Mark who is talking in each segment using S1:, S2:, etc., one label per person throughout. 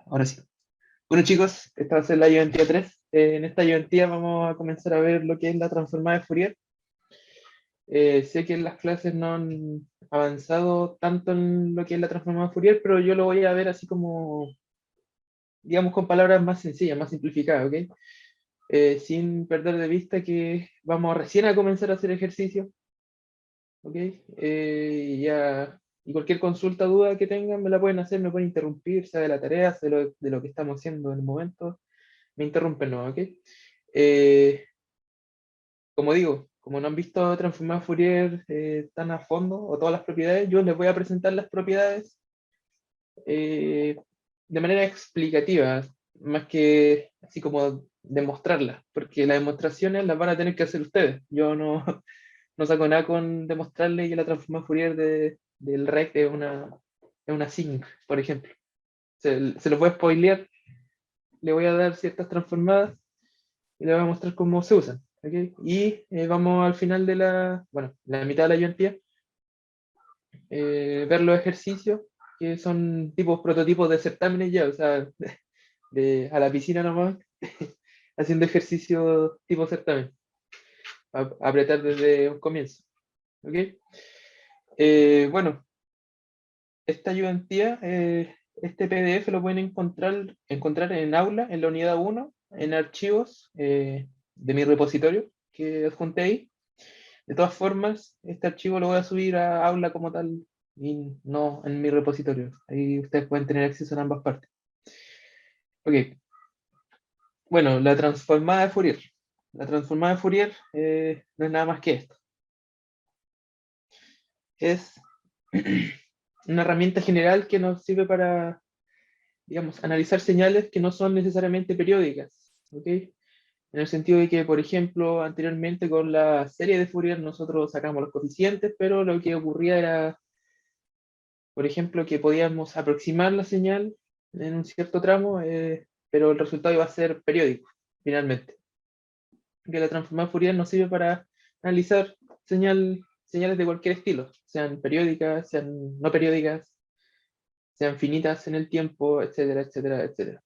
S1: Ahora sí. Bueno chicos, esta va a ser la ayudantía 3. En esta ayudantía vamos a comenzar a ver lo que es la transformada de Fourier. Sé que en las clases no han avanzado tanto en lo que es la transformada de Fourier, pero yo lo voy a ver así como, digamos, con palabras más sencillas, más simplificadas, ¿ok? Sin perder de vista que vamos recién a comenzar a hacer ejercicio, ¿ok? Y cualquier consulta, duda que tengan, me la pueden hacer, me pueden interrumpir, sea de la tarea, sea de lo que estamos haciendo en el momento. Me interrumpen, ¿no? ¿Ok? Eh, Como digo, como no han visto Transformada Fourier tan a fondo, o todas las propiedades, yo les voy a presentar las propiedades eh, de manera explicativa, más que así como demostrarlas, porque las demostraciones las van a tener que hacer ustedes. Yo no, no saco nada con demostrarles que la transformada Fourier del REC es una sinc, por ejemplo. Se los voy a spoilear, le voy a dar ciertas transformadas y le voy a mostrar cómo se usan. ¿Ok? Y vamos al final de bueno, la mitad de la ayudantía, ver los ejercicios, que son tipos prototipos de certámenes ya, o sea, a la piscina nomás, haciendo ejercicio tipo certamen, apretar desde un comienzo. ¿Ok? Bueno, esta ayudantía, este PDF lo pueden encontrar en Aula, en la unidad 1 en archivos de mi repositorio que adjunté ahí. De todas formas, este archivo lo voy a subir a Aula como tal y no en mi repositorio. Ahí ustedes pueden tener acceso en ambas partes. Ok, bueno, la transformada de Fourier. La transformada de Fourier no es nada más que esto. Es una herramienta general que nos sirve para, digamos, analizar señales que no son necesariamente periódicas. ¿Ok? En el sentido de que, por ejemplo, anteriormente con la serie de Fourier nosotros sacamos los coeficientes, pero lo que ocurría era, por ejemplo, que podíamos aproximar la señal en un cierto tramo, pero el resultado iba a ser periódico, finalmente. Que la transformada Fourier nos sirve para analizar señales de cualquier estilo, sean periódicas, sean no periódicas, sean finitas en el tiempo, etcétera, etcétera, etcétera.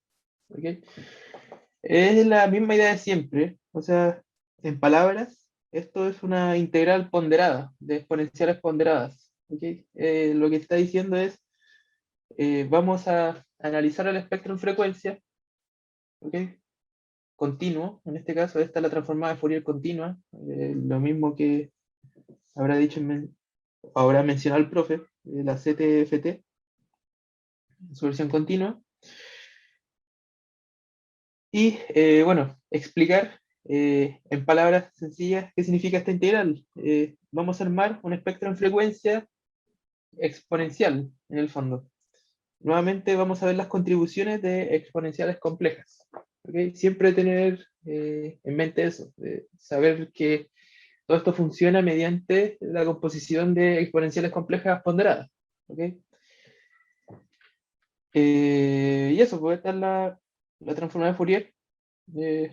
S1: ¿Ok? Es la misma idea de siempre, o sea, en palabras, esto es una integral ponderada, de exponenciales ponderadas. ¿Ok? Lo que está diciendo es vamos a analizar el espectro en frecuencia, ¿ok? Continuo, en este caso esta es la transformada de Fourier continua, lo mismo que habrá dicho, habrá mencionado el profe, la CTFT, su versión continua, y bueno, explicar en palabras sencillas qué significa esta integral. Vamos a armar un espectro en frecuencia exponencial, en el fondo. Nuevamente vamos a ver las contribuciones de exponenciales complejas. ¿Ok? Siempre tener en mente eso, saber que todo esto funciona mediante la composición de exponenciales complejas ponderadas. ¿Ok? Y eso, pues esta es la transformada de Fourier.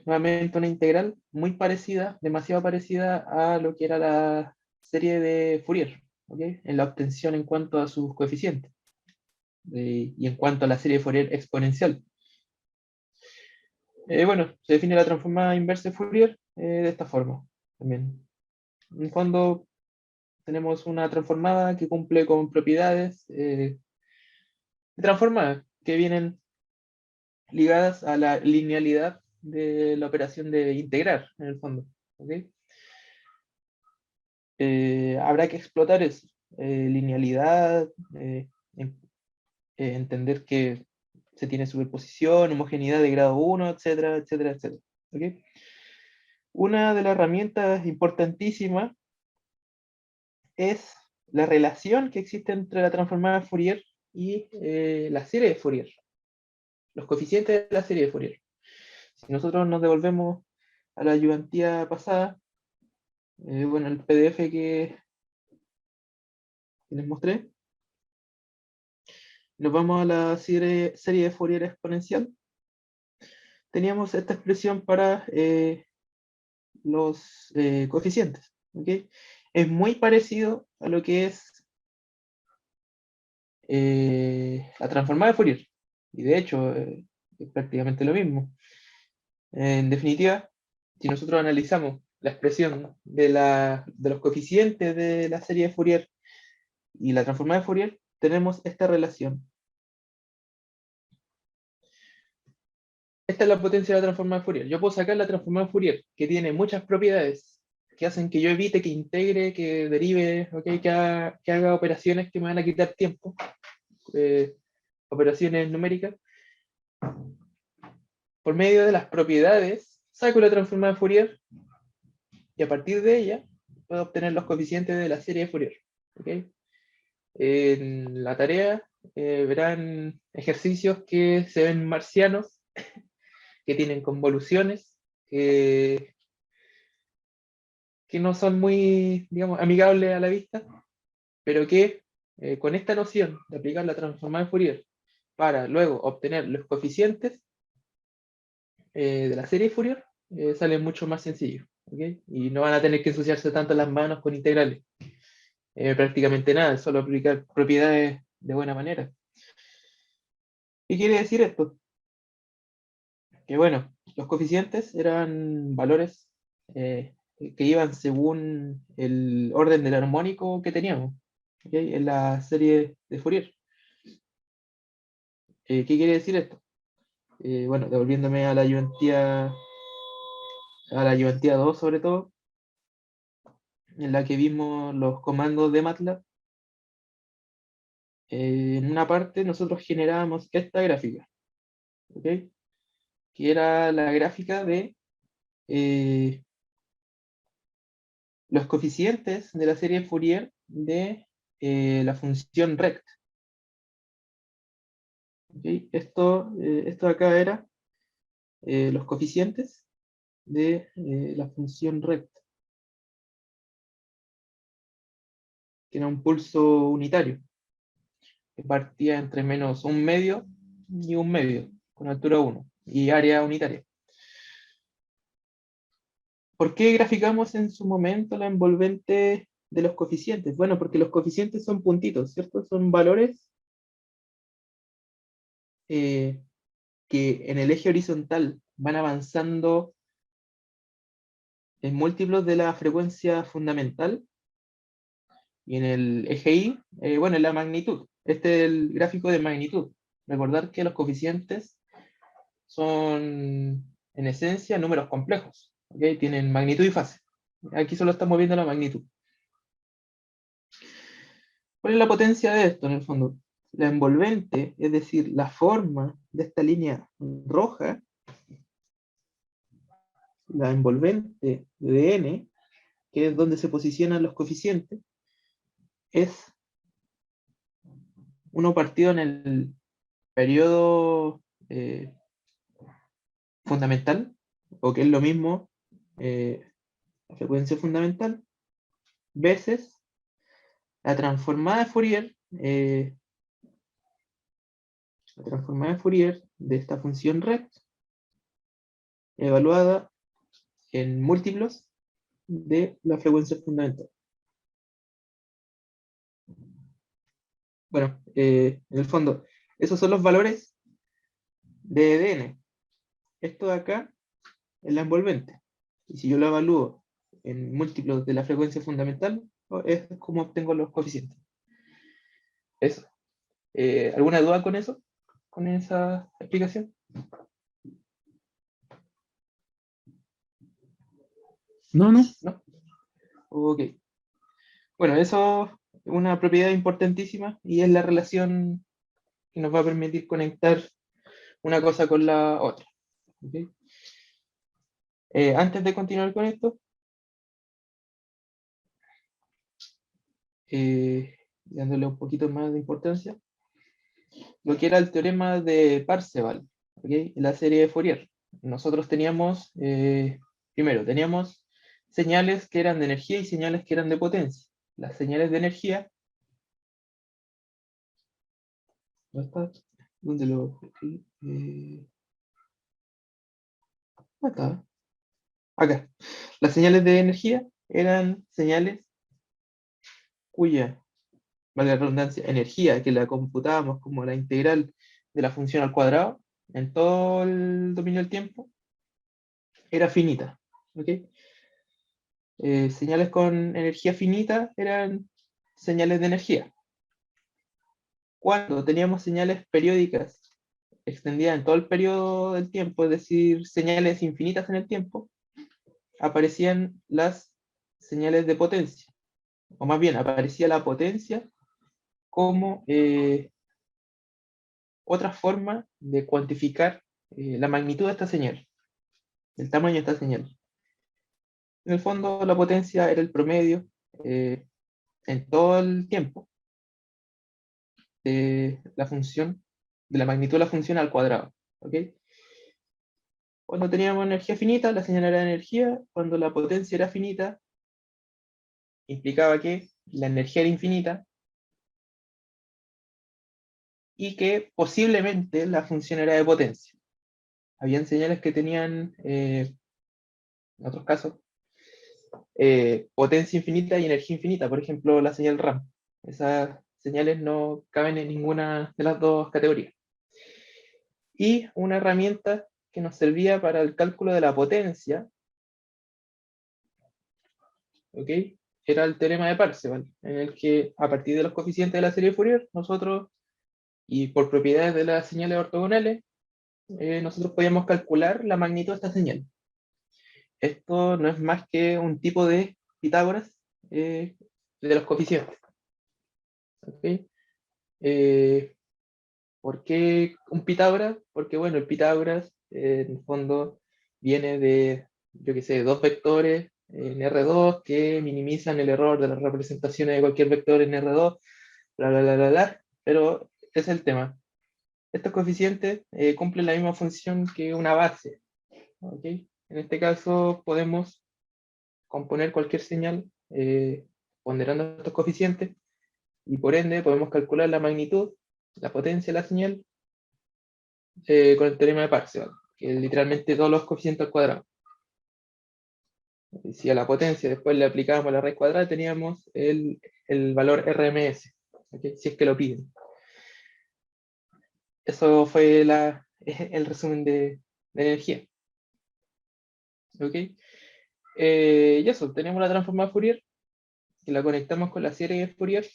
S1: Nuevamente una integral muy parecida, demasiado parecida a lo que era la serie de Fourier, ¿ok? En la obtención en cuanto a sus coeficientes y en cuanto a la serie de Fourier exponencial. Bueno, se define la transformada inversa de Fourier de esta forma también. En fondo tenemos una transformada que cumple con propiedades transformadas que vienen ligadas a la linealidad de la operación de integrar, en el fondo. ¿Ok? Habrá que explotar eso, linealidad, en- entender que se tiene superposición, homogeneidad de grado 1, etcétera, etcétera, etcétera. ¿Ok? Una de las herramientas importantísimas es la relación que existe entre la transformada de Fourier y la serie de Fourier, los coeficientes de la serie de Fourier. Si nosotros nos devolvemos a la ayudantía pasada, bueno, el PDF que les mostré, nos vamos a la serie de Fourier exponencial. Teníamos esta expresión para los coeficientes. ¿Ok? Es muy parecido a lo que es la transformada de Fourier. Y de hecho, es prácticamente lo mismo. En definitiva, si nosotros analizamos la expresión de los coeficientes de la serie de Fourier y la transformada de Fourier, tenemos esta relación. Esta es la potencia de la transformada de Fourier. Yo puedo sacar la transformada de Fourier, que tiene muchas propiedades que hacen que yo evite, que integre, que derive, ¿okay? Que haga operaciones que me van a quitar tiempo, operaciones numéricas. Por medio de las propiedades, saco la transformada de Fourier y a partir de ella puedo obtener los coeficientes de la serie de Fourier. ¿Okay? En la tarea verán ejercicios que se ven marcianos, que tienen convoluciones, que no son muy, digamos, amigables a la vista, pero que con esta noción de aplicar la transformada de Fourier para luego obtener los coeficientes de la serie de Fourier, sale mucho más sencillo. ¿Okay? Y no van a tener que ensuciarse tanto las manos con integrales. Prácticamente nada, solo aplicar propiedades de buena manera. ¿Qué quiere decir esto? Que bueno, los coeficientes eran valores que iban según el orden del armónico que teníamos, ¿okay? En la serie de Fourier. ¿Qué quiere decir esto? Bueno, devolviéndome a la ayudantía 2 sobre todo, en la que vimos los comandos de MATLAB, en una parte nosotros generábamos esta gráfica, ¿ok? Que era la gráfica de los coeficientes de la serie Fourier de la función rect. ¿Okay? Esto acá era los coeficientes de la función rect, que era un pulso unitario, que partía entre menos un medio y un medio, con altura 1, y área unitaria. ¿Por qué graficamos en su momento la envolvente de los coeficientes? Bueno, porque los coeficientes son puntitos, ¿cierto? Son valores que en el eje horizontal van avanzando en múltiplos de la frecuencia fundamental, y en el eje Y, bueno, en la magnitud. Este es el gráfico de magnitud. Recordar que los coeficientes son, en esencia, números complejos. ¿Okay? Tienen magnitud y fase. Aquí solo estamos viendo la magnitud. ¿Cuál es la potencia de esto, en el fondo? La envolvente, es decir, la forma de esta línea roja, la envolvente de n, que es donde se posicionan los coeficientes, es uno partido en el periodo fundamental, o que es lo mismo, la frecuencia fundamental, veces la transformada de Fourier, la transformada de Fourier de esta función rect, evaluada en múltiplos de la frecuencia fundamental. Bueno, en el fondo, esos son los valores de EDN. Esto de acá es la envolvente. Y si yo lo evalúo en múltiplos de la frecuencia fundamental, es como obtengo los coeficientes. Eso. ¿Alguna duda con eso? ¿Con esa explicación?
S2: No, no.
S1: ¿No? Ok. Bueno, eso es una propiedad importantísima y es la relación que nos va a permitir conectar una cosa con la otra. ¿Okay? Antes de continuar con esto, dándole un poquito más de importancia, lo que era el teorema de Parseval, ¿okay? En la serie de Fourier. Nosotros teníamos, primero, teníamos señales que eran de energía y señales que eran de potencia. Las señales de energía, ¿dónde está? ¿Dónde lo escribí? Acá. Acá. Las señales de energía eran señales cuya, valga la redundancia, energía, que la computábamos como la integral de la función al cuadrado en todo el dominio del tiempo era finita. ¿Ok? Señales con energía finita eran señales de energía. Cuando teníamos señales periódicas extendidas en todo el periodo del tiempo, es decir, señales infinitas en el tiempo, aparecían las señales de potencia, o más bien aparecía la potencia como otra forma de cuantificar la magnitud de esta señal, el tamaño de esta señal. En el fondo, la potencia era el promedio en todo el tiempo de la función, de la magnitud de la función al cuadrado. ¿Ok? Cuando teníamos energía finita, la señal era de energía. Cuando la potencia era finita, implicaba que la energía era infinita y que posiblemente la función era de potencia. Habían señales que tenían, en otros casos, potencia infinita y energía infinita, por ejemplo, la señal RAM. Esas señales no caben en ninguna de las dos categorías. Y una herramienta que nos servía para el cálculo de la potencia, ¿ok? Era el teorema de Parseval, en el que a partir de los coeficientes de la serie de Fourier, nosotros, y por propiedades de las señales ortogonales, nosotros podíamos calcular la magnitud de esta señal. Esto no es más que un tipo de Pitágoras de los coeficientes. ¿Ok? ¿Por qué un Pitágoras? Porque, bueno, el Pitágoras, en el fondo, viene de, yo qué sé, dos vectores en R2 que minimizan el error de las representaciones de cualquier vector en R2, bla, bla, bla, bla, bla. Pero ese es el tema. Estos coeficientes cumplen la misma función que una base. ¿Ok? En este caso, podemos componer cualquier señal ponderando estos coeficientes y por ende podemos calcular la magnitud, la potencia de la señal con el teorema de Parseval, que es literalmente todos los coeficientes al cuadrado. Y si a la potencia después le aplicábamos la raíz cuadrada, teníamos el valor RMS, ¿okay? Si es que lo piden. Eso fue el resumen de energía. ¿Ok? Y eso, tenemos la transformada Fourier, que la conectamos con la serie de Fourier.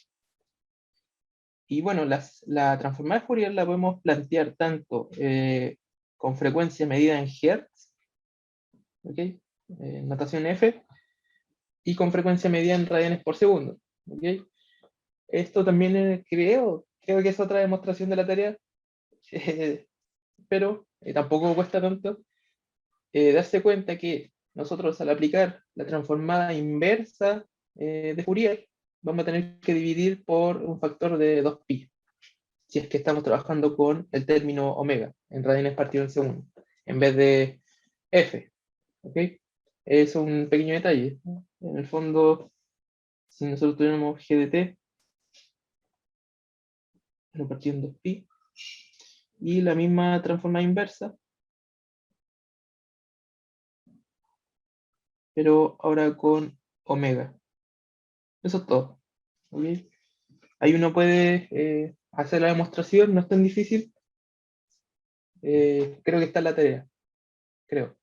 S1: Y bueno, la transformada de Fourier la podemos plantear tanto con frecuencia medida en Hertz, ¿ok? Notación F, y con frecuencia medida en radianes por segundo. ¿Ok? Esto también creo que es otra demostración de la tarea, pero tampoco cuesta tanto darse cuenta que nosotros al aplicar la transformada inversa de Fourier, vamos a tener que dividir por un factor de 2pi, si es que estamos trabajando con el término omega, en radianes partido en segundo, en vez de f. ¿Ok? Es un pequeño detalle. En el fondo, si nosotros tuviéramos g de t, lo partido en 2pi, y la misma transformada inversa, pero ahora con omega. Eso es todo. ¿Ok? Ahí uno puede hacer la demostración, no es tan difícil. Creo que está en la tarea. Creo.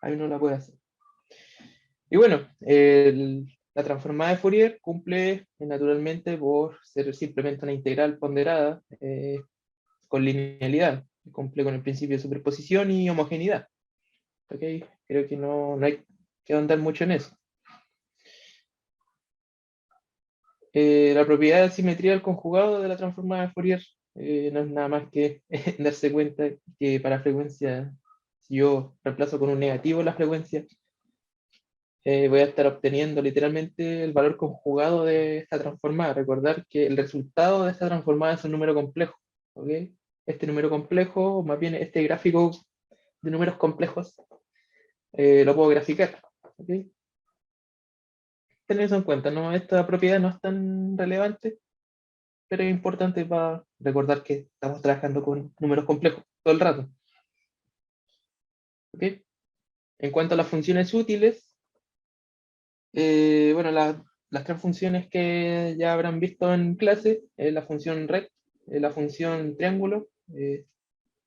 S1: Ahí uno la puede hacer. Y bueno, la transformada de Fourier cumple naturalmente por ser simplemente una integral ponderada con linealidad. Cumple con el principio de superposición y homogeneidad. ¿Ok? Creo que no hay que andar mucho en eso. La propiedad de simetría del conjugado de la transformada de Fourier no es nada más que darse cuenta que para frecuencia, si yo reemplazo con un negativo la frecuencia, voy a estar obteniendo literalmente el valor conjugado de esta transformada. Recordar que el resultado de esta transformada es un número complejo. ¿Ok? Este número complejo, más bien este gráfico de números complejos, lo puedo graficar. ¿Ok? Tener eso en cuenta, ¿no? Esta propiedad no es tan relevante, pero es importante para recordar que estamos trabajando con números complejos todo el rato. ¿Ok? En cuanto a las funciones útiles, bueno, las tres funciones que ya habrán visto en clase, la función rect, la función triángulo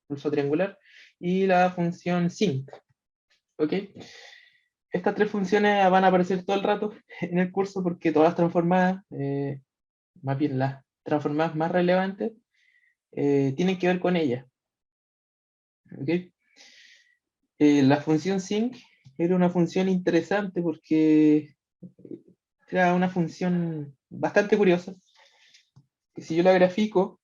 S1: pulso triangular, y la función sinc. ¿Ok? Estas tres funciones van a aparecer todo el rato en el curso porque todas las transformadas, más bien las transformadas más relevantes, tienen que ver con ellas. ¿Ok? La función sinc era una función interesante porque era una función bastante curiosa, que si yo la grafico,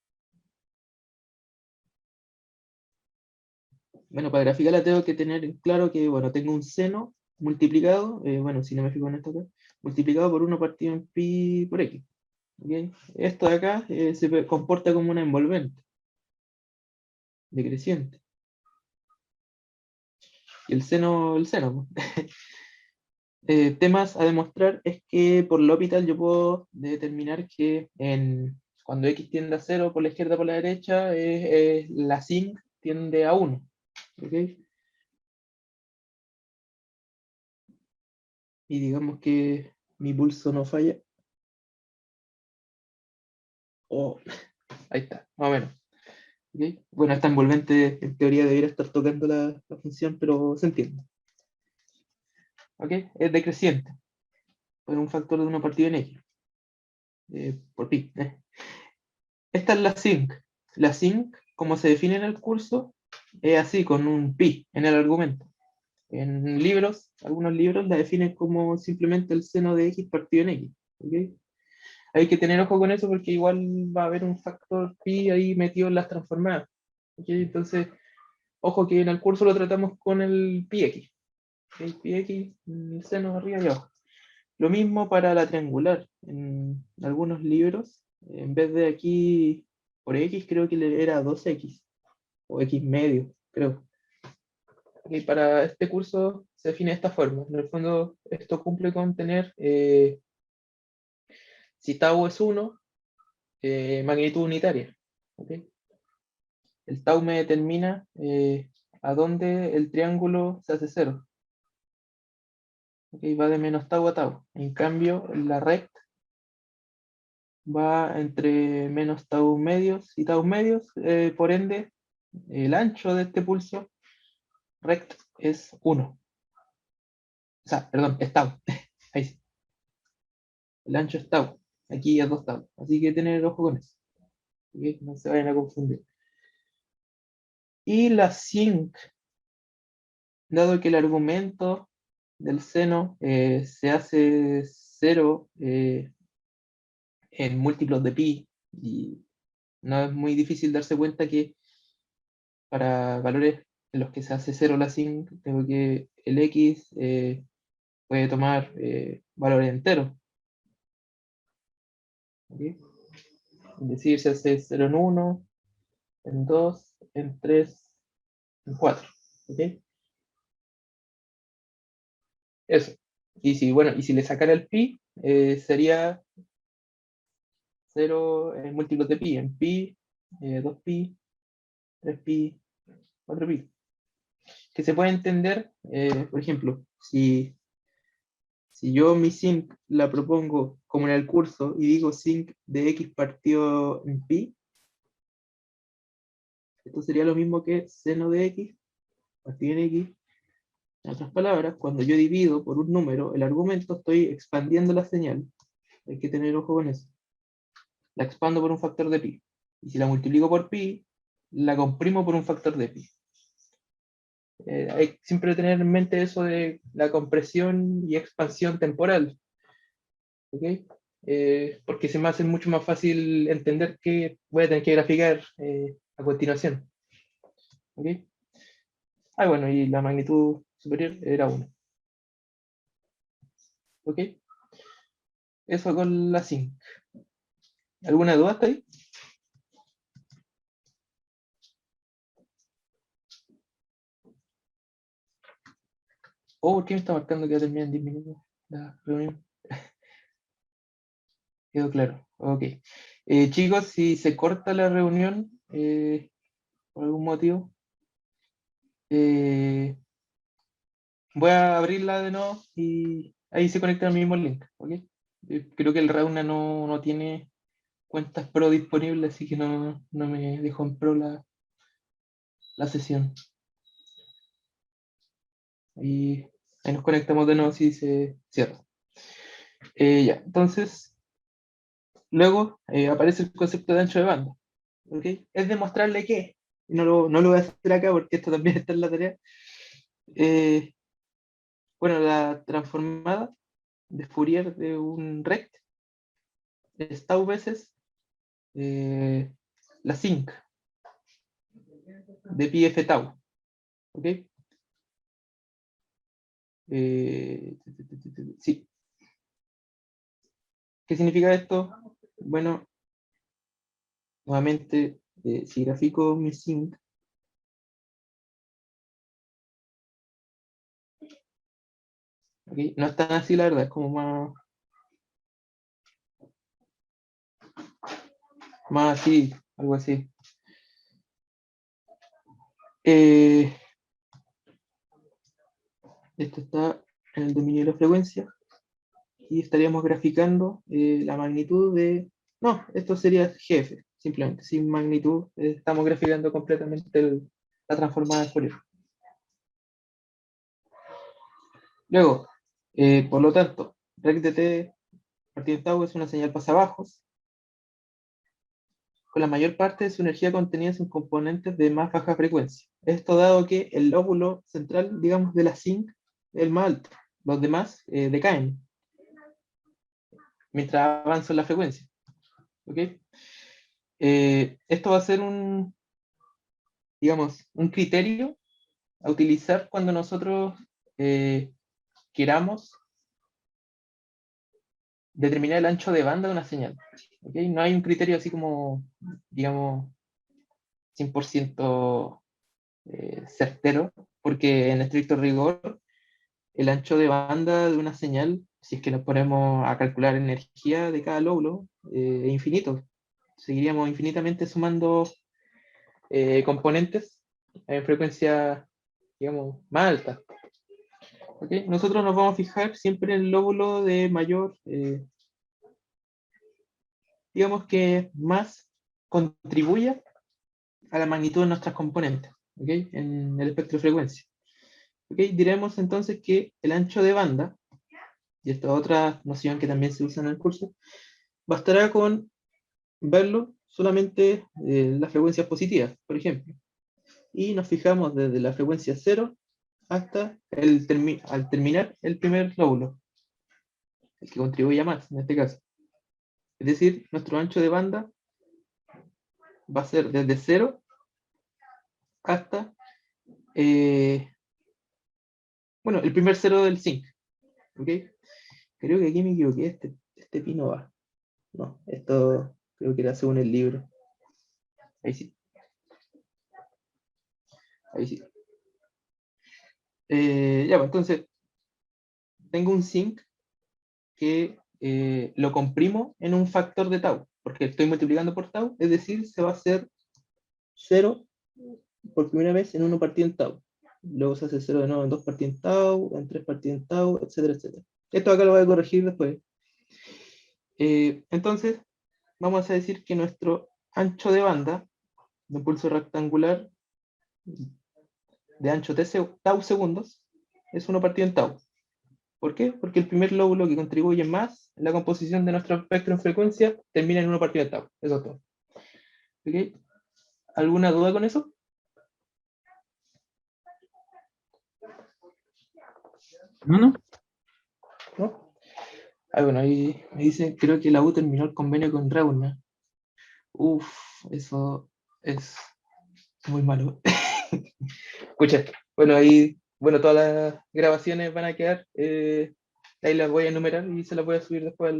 S1: bueno, para graficarla tengo que tener claro que, bueno, tengo un seno multiplicado, bueno, si no me fijo en esto acá, multiplicado por 1 partido en pi por x. ¿Ok? Esto de acá se comporta como una envolvente decreciente. Y el seno. Temas a demostrar es que por L'Hopital yo puedo determinar que cuando x tiende a 0 por la izquierda o por la derecha, la sinc tiende a 1. ¿Ok? Y digamos que mi pulso no falla. Oh, ahí está, más o menos. ¿Ok? Bueno, esta envolvente en teoría debería estar tocando la función, pero se entiende. ¿Ok? Es decreciente por un factor de 1 partido en x, por pi. Esta es la sinc. La sinc, como se define en el curso, es así, con un pi en el argumento. En libros, algunos libros la definen como simplemente el seno de x partido en x. ¿Ok? Hay que tener ojo con eso porque igual va a haber un factor pi ahí metido en las transformadas. ¿Ok? Entonces, ojo que en el curso lo tratamos con el pi x. El pi x, el seno arriba y abajo. Lo mismo para la triangular. En algunos libros, en vez de aquí por x, creo que era 2x o x medio, creo. Y para este curso se define de esta forma. En el fondo, esto cumple con tener, si tau es 1, magnitud unitaria. ¿Ok? El tau me determina a dónde el triángulo se hace 0. ¿Ok? Va de menos tau a tau. En cambio, la rect va entre menos tau medios y tau medios. Por ende, el ancho de este pulso rect es 1. O sea, perdón, es tau. Ahí sí. El ancho es tau. Aquí es 2 tau. Así que tener ojo con eso. ¿Ok? No se vayan a confundir. Y la sinc, dado que el argumento del seno se hace 0 en múltiplos de pi, y no es muy difícil darse cuenta que para valores en los que se hace 0 la sinc, tengo que el x puede tomar valores enteros. ¿Ok? Es decir, se hace 0 en 1, en 2, en 3, en 4. ¿Ok? Eso. Y si, bueno, y si le sacara el pi, sería 0 en múltiplos de pi, en pi, 2pi, 3pi, 4pi. Que se puede entender, por ejemplo, si yo mi sinc la propongo como en el curso y digo sinc de x partido en pi, esto sería lo mismo que seno de x partido en x. En otras palabras, cuando yo divido por un número el argumento, estoy expandiendo la señal. Hay que tener ojo con eso. La expando por un factor de pi. Y si la multiplico por pi, la comprimo por un factor de pi. Hay que siempre tener en mente eso de la compresión y expansión temporal. ¿Ok? Porque se me hace mucho más fácil entender que voy a tener que graficar a continuación. ¿Ok? Ah, bueno, y la magnitud superior era 1. ¿Ok? Eso con la sinc. ¿Alguna duda hasta ahí? Oh, ¿por qué me está marcando que va a terminar en 10 minutos la reunión? Quedó claro. Ok. Chicos, si se corta la reunión por algún motivo, eh, voy a abrirla de nuevo y ahí se conecta al mismo link. ¿Ok? Creo que el Rauna no tiene cuentas pro disponibles, así que no me dejó en pro la sesión. Ahí nos conectamos de nuevo si se cierra. Ya, entonces, luego aparece el concepto de ancho de banda. ¿Ok? Es demostrarle que, no lo voy a hacer acá porque esto también está en la tarea. Bueno, la transformada de Fourier de un rect es tau veces la sinc de pi f tau. ¿Ok? Sí. ¿Qué significa esto? Bueno, nuevamente, si grafico mi sinc, ¿okay? No es tan así la verdad, es como más así, algo así. Esto está en el dominio de la frecuencia y estaríamos graficando la magnitud de... No, esto sería GF, simplemente, sin magnitud, estamos graficando completamente la transformada de Fourier. Luego, por lo tanto, rect de t partido de tau es una señal pasabajos, con la mayor parte de su energía contenida en componentes de más baja frecuencia. Esto dado que el lóbulo central, digamos, de la sinc es el más alto. Los demás decaen mientras avanza la frecuencia. ¿Ok? Esto va a ser digamos, un criterio a utilizar cuando nosotros queramos determinar el ancho de banda de una señal. ¿Ok? No hay un criterio así como, digamos, 100% certero, porque en estricto rigor, el ancho de banda de una señal, si es que nos ponemos a calcular energía de cada lóbulo, es infinito. Seguiríamos infinitamente sumando componentes en frecuencia, digamos, más alta. ¿Okay? Nosotros nos vamos a fijar siempre en el lóbulo de mayor, digamos que más contribuya a la magnitud de nuestras componentes, ¿okay? En el espectro de frecuencia. ¿Okay? Diremos entonces que el ancho de banda, y esta otra noción que también se usa en el curso, bastará con verlo solamente las frecuencias positivas, por ejemplo. Y nos fijamos desde la frecuencia 0 hasta al terminar el primer lóbulo, el que contribuye más en este caso. Es decir, nuestro ancho de banda va a ser desde 0 hasta, bueno, el primer 0 del zinc. ¿Ok? Creo que aquí me equivoqué, este pi no va. No, esto creo que era según el libro. Ahí sí. Ahí sí. Ya, pues entonces, tengo un zinc que lo comprimo en un factor de tau, porque estoy multiplicando por tau, es decir, se va a hacer 0 por primera vez en 1 partido en tau. Luego se hace 0 de nuevo en 2 partido en tau, en 3 partido en tau, etcétera, etcétera. Esto acá lo voy a corregir después. Entonces, vamos a decir que nuestro ancho de banda de un pulso rectangular de ancho tau segundos es 1 partido en tau. ¿Por qué? Porque el primer lóbulo que contribuye más en la composición de nuestro espectro en frecuencia termina en 1 partido en tau. Eso es todo. ¿Okay? ¿Alguna duda con eso?
S2: No.
S1: ¿No? Bueno, ahí me dicen, creo que la U terminó el convenio con Reuna. Uf, eso es muy malo. Escucha, bueno, ahí, bueno, todas las grabaciones van a quedar, ahí las voy a enumerar y se las voy a subir después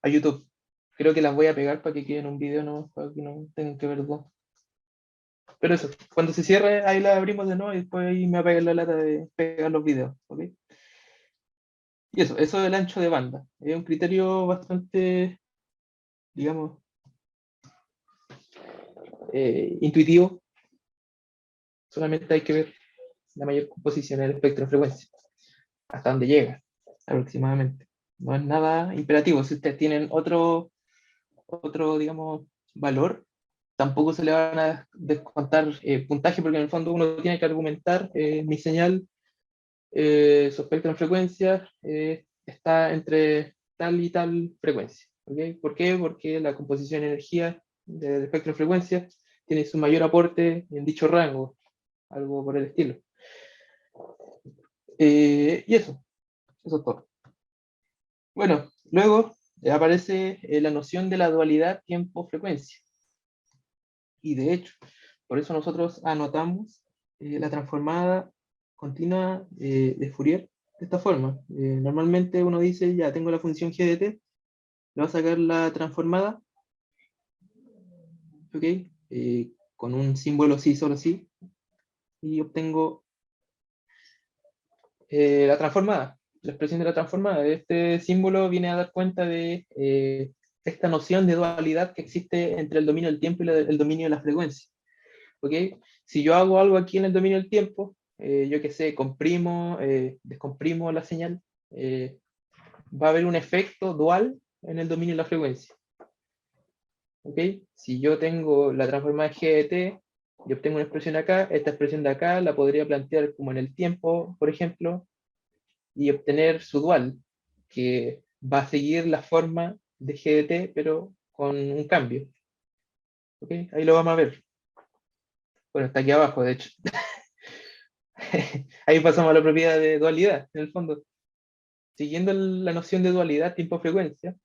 S1: a YouTube. Creo que las voy a pegar para que queden un video, ¿no? Para que no tengan que ver dos. Pero eso, cuando se cierre, ahí la abrimos de nuevo y después ahí me apaga la lata de pegar los videos, ¿ok? Y eso del ancho de banda. Es un criterio bastante, digamos, intuitivo. Solamente hay que ver la mayor composición del espectro de frecuencia, hasta dónde llega, aproximadamente. No es nada imperativo. Si ustedes tienen otro digamos, valor, tampoco se le van a descontar puntaje, porque en el fondo uno tiene que argumentar mi señal, su espectro en frecuencia está entre tal y tal frecuencia. ¿Okay? ¿Por qué? Porque la composición de energía del espectro en frecuencia tiene su mayor aporte en dicho rango, algo por el estilo. Y eso es todo. Bueno, luego aparece la noción de la dualidad tiempo-frecuencia. Y de hecho, por eso nosotros anotamos la transformada continua de Fourier de esta forma. Normalmente uno dice, ya tengo la función g de t, le voy a sacar la transformada, ¿ok? Con un símbolo sí, solo sí, y obtengo la transformada, la expresión de la transformada. Este símbolo viene a dar cuenta de esta noción de dualidad que existe entre el dominio del tiempo y el dominio de la frecuencia. ¿Ok? Si yo hago algo aquí en el dominio del tiempo, yo que sé, comprimo, descomprimo la señal, va a haber un efecto dual en el dominio de la frecuencia. ¿Ok? Si yo tengo la transformada g de t, yo obtengo una expresión acá, esta expresión de acá la podría plantear como en el tiempo, por ejemplo, y obtener su dual, que va a seguir la forma de g de t, pero con un cambio. ¿Ok? Ahí lo vamos a ver. Bueno, está aquí abajo, de hecho. Ahí pasamos a la propiedad de dualidad, en el fondo. Siguiendo la noción de dualidad tiempo-frecuencia,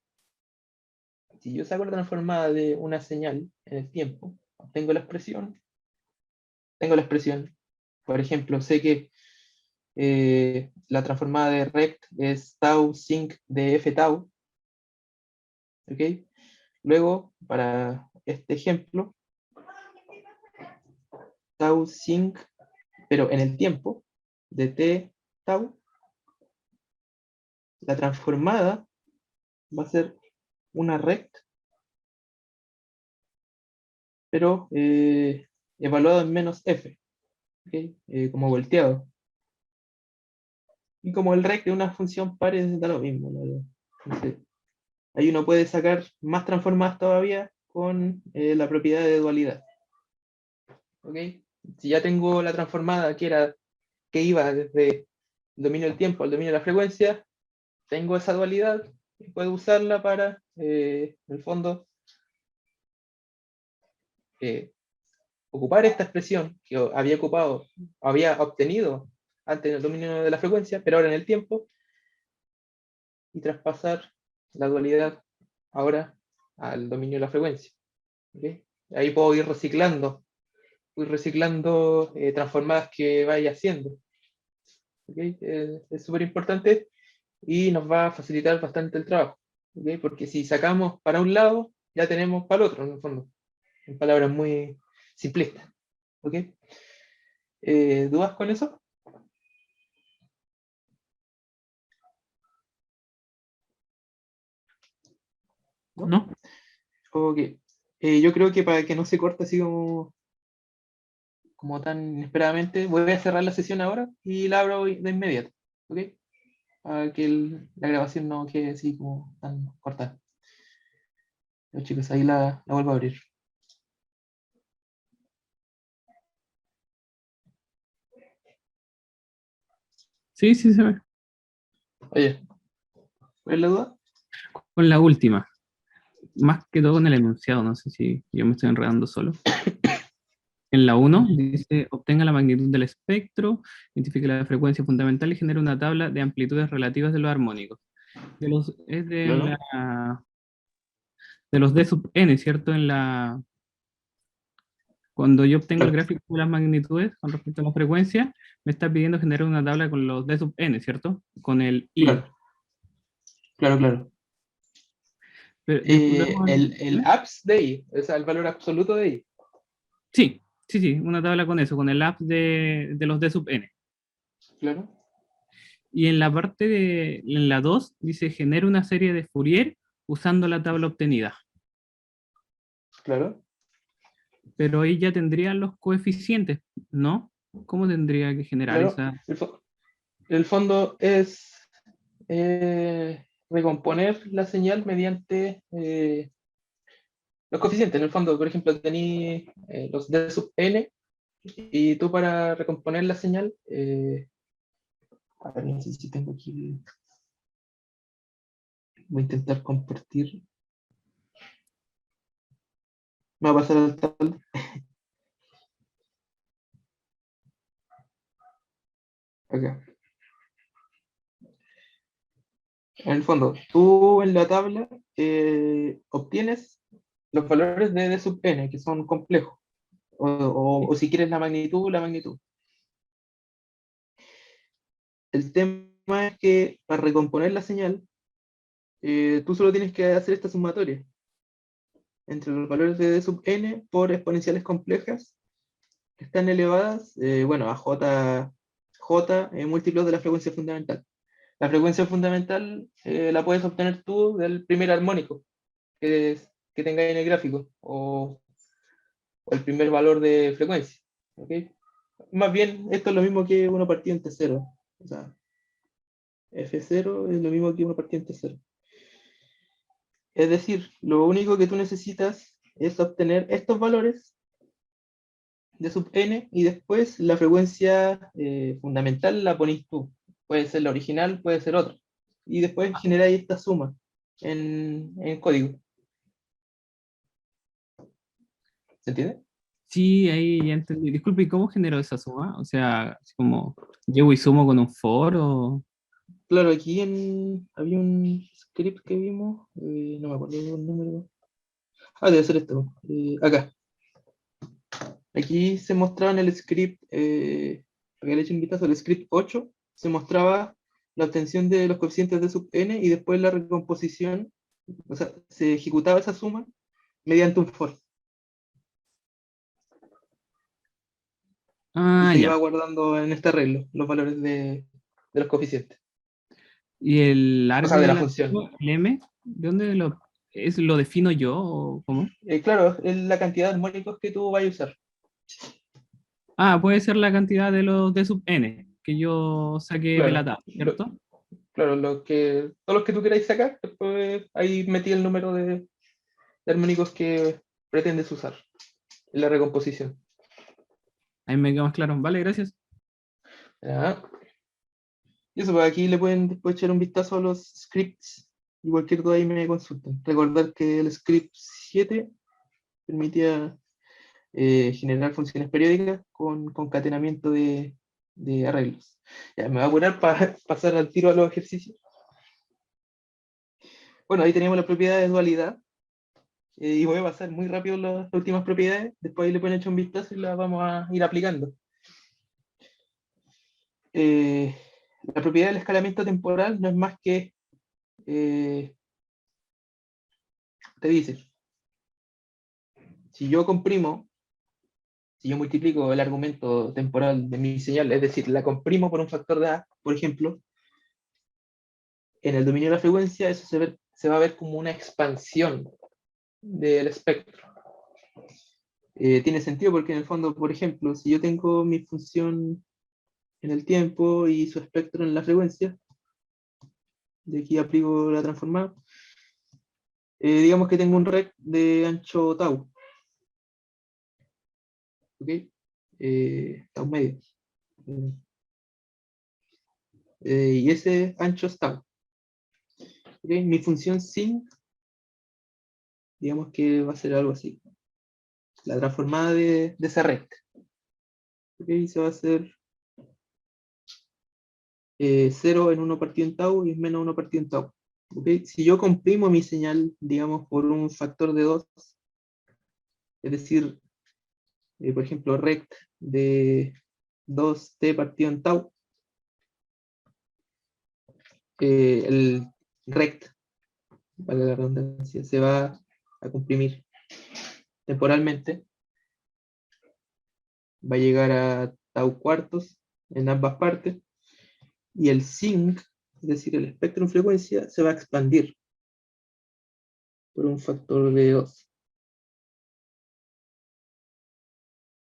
S1: si yo saco la transformada de una señal en el tiempo, tengo la expresión. Por ejemplo, sé que la transformada de rect es tau sinc de f tau. ¿Ok? Luego, para este ejemplo, tau sinc, pero en el tiempo, de t tau, la transformada va a ser una rect, pero evaluado en menos f, ¿okay? Como volteado. Y como el rect de una función par da lo mismo, la verdad. Entonces, ahí uno puede sacar más transformadas todavía con la propiedad de dualidad. ¿Okay? Si ya tengo la transformada que iba desde el dominio del tiempo al dominio de la frecuencia, tengo esa dualidad y puedo usarla para, en el fondo, eh, ocupar esta expresión que había obtenido antes en el dominio de la frecuencia, pero ahora en el tiempo, y traspasar la dualidad ahora al dominio de la frecuencia. ¿Okay? Ahí puedo ir reciclando transformadas que vaya haciendo. ¿Okay? Es súper importante y nos va a facilitar bastante el trabajo. ¿Okay? Porque si sacamos para un lado, ya tenemos para el otro, en el fondo, en palabras muy simplistas. ¿Okay? ¿Dudas con eso? ¿No?
S2: ¿No?
S1: Ok. Yo creo que para que no se corte así como tan inesperadamente, voy a cerrar la sesión ahora y la abro de inmediato. ¿Ok? Para que la grabación no quede así como tan corta. Los chicos, ahí la vuelvo a abrir.
S2: Sí, sí se ve.
S1: Oye, ¿cuál es la duda?
S2: Con la última, más que todo con el enunciado, no sé si yo me estoy enredando solo. En la 1 dice, obtenga la magnitud del espectro, identifique la frecuencia fundamental y genere una tabla de amplitudes relativas de los armónicos. Es
S1: Claro,
S2: de los D sub n, ¿cierto? Cuando yo obtengo el
S1: claro,
S2: gráfico de las magnitudes con respecto a la frecuencia, me está pidiendo generar una tabla con los D sub n, ¿cierto? Con el I.
S1: claro, claro, claro.
S2: Pero después,
S1: El apps de I, o sea, el valor absoluto de I.
S2: sí, sí, sí, una tabla con eso, con el app de los D sub n.
S1: Claro,
S2: Y en la en la 2, dice genera una serie de Fourier usando la tabla obtenida.
S1: claro.
S2: Pero ahí ya tendrían los coeficientes, ¿no? ¿Cómo tendría que generar
S1: Claro,
S2: esa?
S1: el fondo es recomponer la señal mediante Los coeficientes, en el fondo, por ejemplo, tenéis los d sub n, y tú para recomponer la señal, a ver, no sé si tengo aquí, voy a intentar compartir, me va a pasar al tablet. Acá. En el fondo, tú en la tabla obtienes los valores de d sub n, que son complejos, o si quieres la magnitud, la magnitud. El tema es que para recomponer la señal, tú solo tienes que hacer esta sumatoria entre los valores de d sub n por exponenciales complejas que están elevadas, bueno, a j múltiplos de la frecuencia fundamental. La frecuencia fundamental la puedes obtener tú del primer armónico que tengáis en el gráfico, o el primer valor de frecuencia. ¿Okay? Más bien, esto es lo mismo que 1 partido entre 0. O sea, F0 es lo mismo que 1 partido entre 0. Es decir, lo único que tú necesitas es obtener estos valores de sub n, y después la frecuencia fundamental la pones tú. Puede ser la original, puede ser otra. Y después generáis esta suma en código. ¿Se entiende?
S2: Sí, ahí ya entendí. Disculpe, ¿y cómo generó esa suma? O sea, así como llevo y sumo con un for o...
S1: Claro, aquí había un script que vimos, no me acuerdo el número. Ah, debe ser esto. Acá. Aquí se mostraba en el script, para que le eche un vistazo, el script 8, se mostraba la obtención de los coeficientes de sub n y después la recomposición, o sea, se ejecutaba esa suma mediante un for y
S2: Ah,
S1: se
S2: ya.
S1: iba guardando en este arreglo los valores de los coeficientes,
S2: ¿Y el
S1: o sea,
S2: largo
S1: de
S2: de
S1: la
S2: la
S1: función.
S2: el m? ¿De dónde lo defino yo o cómo?
S1: Claro, es la cantidad de armónicos que tú vayas a usar.
S2: Ah, puede ser la cantidad de los de sub n que yo saqué de la
S1: Claro,
S2: tabla, ¿cierto?
S1: claro, todos los que tú queráis sacar, después ahí metí el número de armónicos que pretendes usar en la recomposición.
S2: Ahí me quedó más claro. Vale, gracias.
S1: ¿Ya? Y eso, pues aquí le pueden después echar un vistazo a los scripts y cualquier duda ahí me consultan. Recordar que el script 7 permitía generar funciones periódicas con concatenamiento de arreglos. Ya, me voy a apurar para pasar al tiro a los ejercicios. Bueno, ahí tenemos la propiedad de dualidad. Y voy a pasar muy rápido las últimas propiedades. Después ahí le pueden echar un vistazo y las vamos a ir aplicando. Eh, la propiedad del escalamiento temporal no es más que, te dice, si yo comprimo, si yo multiplico el argumento temporal de mi señal, es decir, la comprimo por un factor de A, por ejemplo, en el dominio de la frecuencia, eso se va a ver como una expansión del espectro. Tiene sentido porque en el fondo, por ejemplo, si yo tengo mi función en el tiempo y su espectro en la frecuencia, de aquí aplico la transformada, digamos que tengo un rect de ancho tau, ¿ok? Tau medio. Y ese ancho es tau. ¿Okay? Mi función sin, digamos que va a ser algo así. La transformada de esa rect. ¿Okay? Se va a hacer 0 en 1 partido en tau y menos 1 partido en tau. ¿Okay? Si yo comprimo mi señal, digamos, por un factor de 2, es decir, por ejemplo, rect de 2t partido en tau, el rect, para la redundancia, se va a comprimir temporalmente, va a llegar a tau cuartos en ambas partes, y el sinc, es decir, el espectro en frecuencia, se va a expandir por un factor de 2.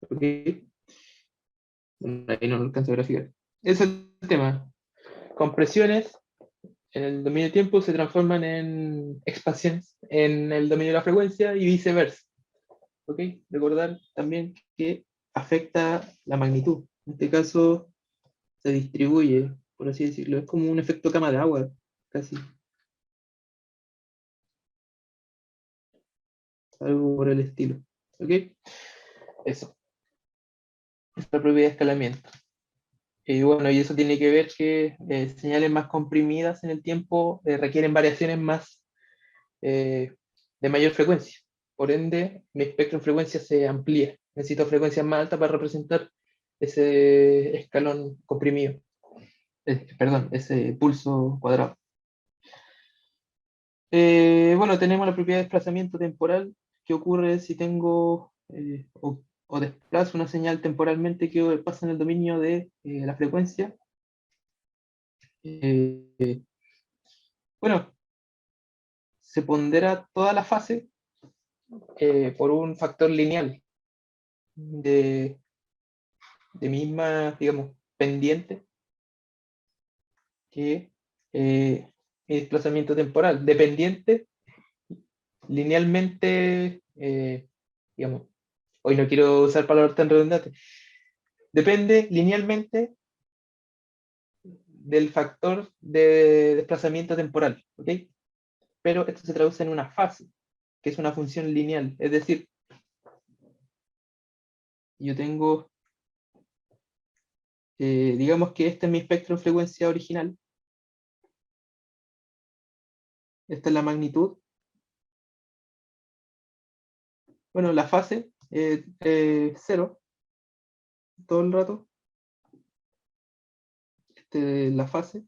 S1: ¿Ok? Bueno, ahí no lo alcanzo a graficar. Ese es el tema. Compresiones en el dominio del tiempo se transforman en expansiones en el dominio de la frecuencia y viceversa. ¿Ok? Recordar también que afecta la magnitud. En este caso se distribuye, por así decirlo. Es como un efecto cama de agua, casi. Algo por el estilo. ¿Ok? Eso. Es la propiedad de escalamiento. Y bueno, y eso tiene que ver que señales más comprimidas en el tiempo requieren variaciones más de mayor frecuencia. Por ende, mi espectro en frecuencia se amplía. Necesito frecuencias más altas para representar ese escalón comprimido. Perdón, ese pulso cuadrado. Bueno, tenemos la propiedad de desplazamiento temporal, que ocurre si tengo o desplazo una señal temporalmente que pasa en el dominio de la frecuencia. Bueno, se pondera toda la fase por un factor lineal de misma, digamos, pendiente que mi desplazamiento temporal, dependiente linealmente, digamos, hoy no quiero usar palabras tan redundantes, depende linealmente del factor de desplazamiento temporal, ¿ok? Pero esto se traduce en una fase, que es una función lineal, es decir, yo tengo, digamos que este es mi espectro en frecuencia original, esta es la magnitud. Bueno, la fase es 0 todo el rato. La fase.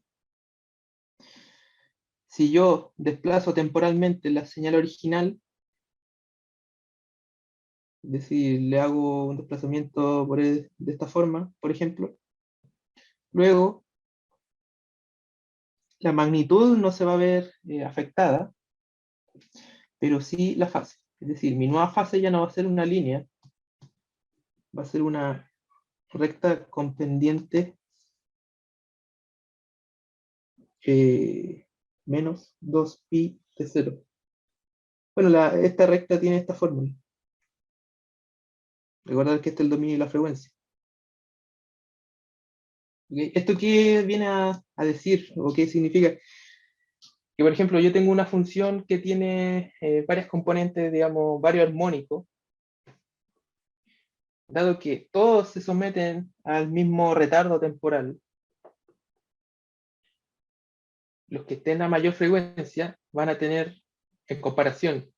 S1: Si yo desplazo temporalmente la señal original, es decir, le hago un desplazamiento de esta forma, por ejemplo, luego la magnitud no se va a ver afectada, pero sí la fase. Es decir, mi nueva fase ya no va a ser una línea, va a ser una recta con pendiente menos 2pi de 0. Bueno, esta recta tiene esta fórmula. Recordar que este es el dominio de la frecuencia. ¿Okay? ¿Esto qué viene a decir o qué significa? Que, por ejemplo, yo tengo una función que tiene varias componentes, digamos, varios armónicos, dado que todos se someten al mismo retardo temporal, los que estén a mayor frecuencia van a tener, en comparación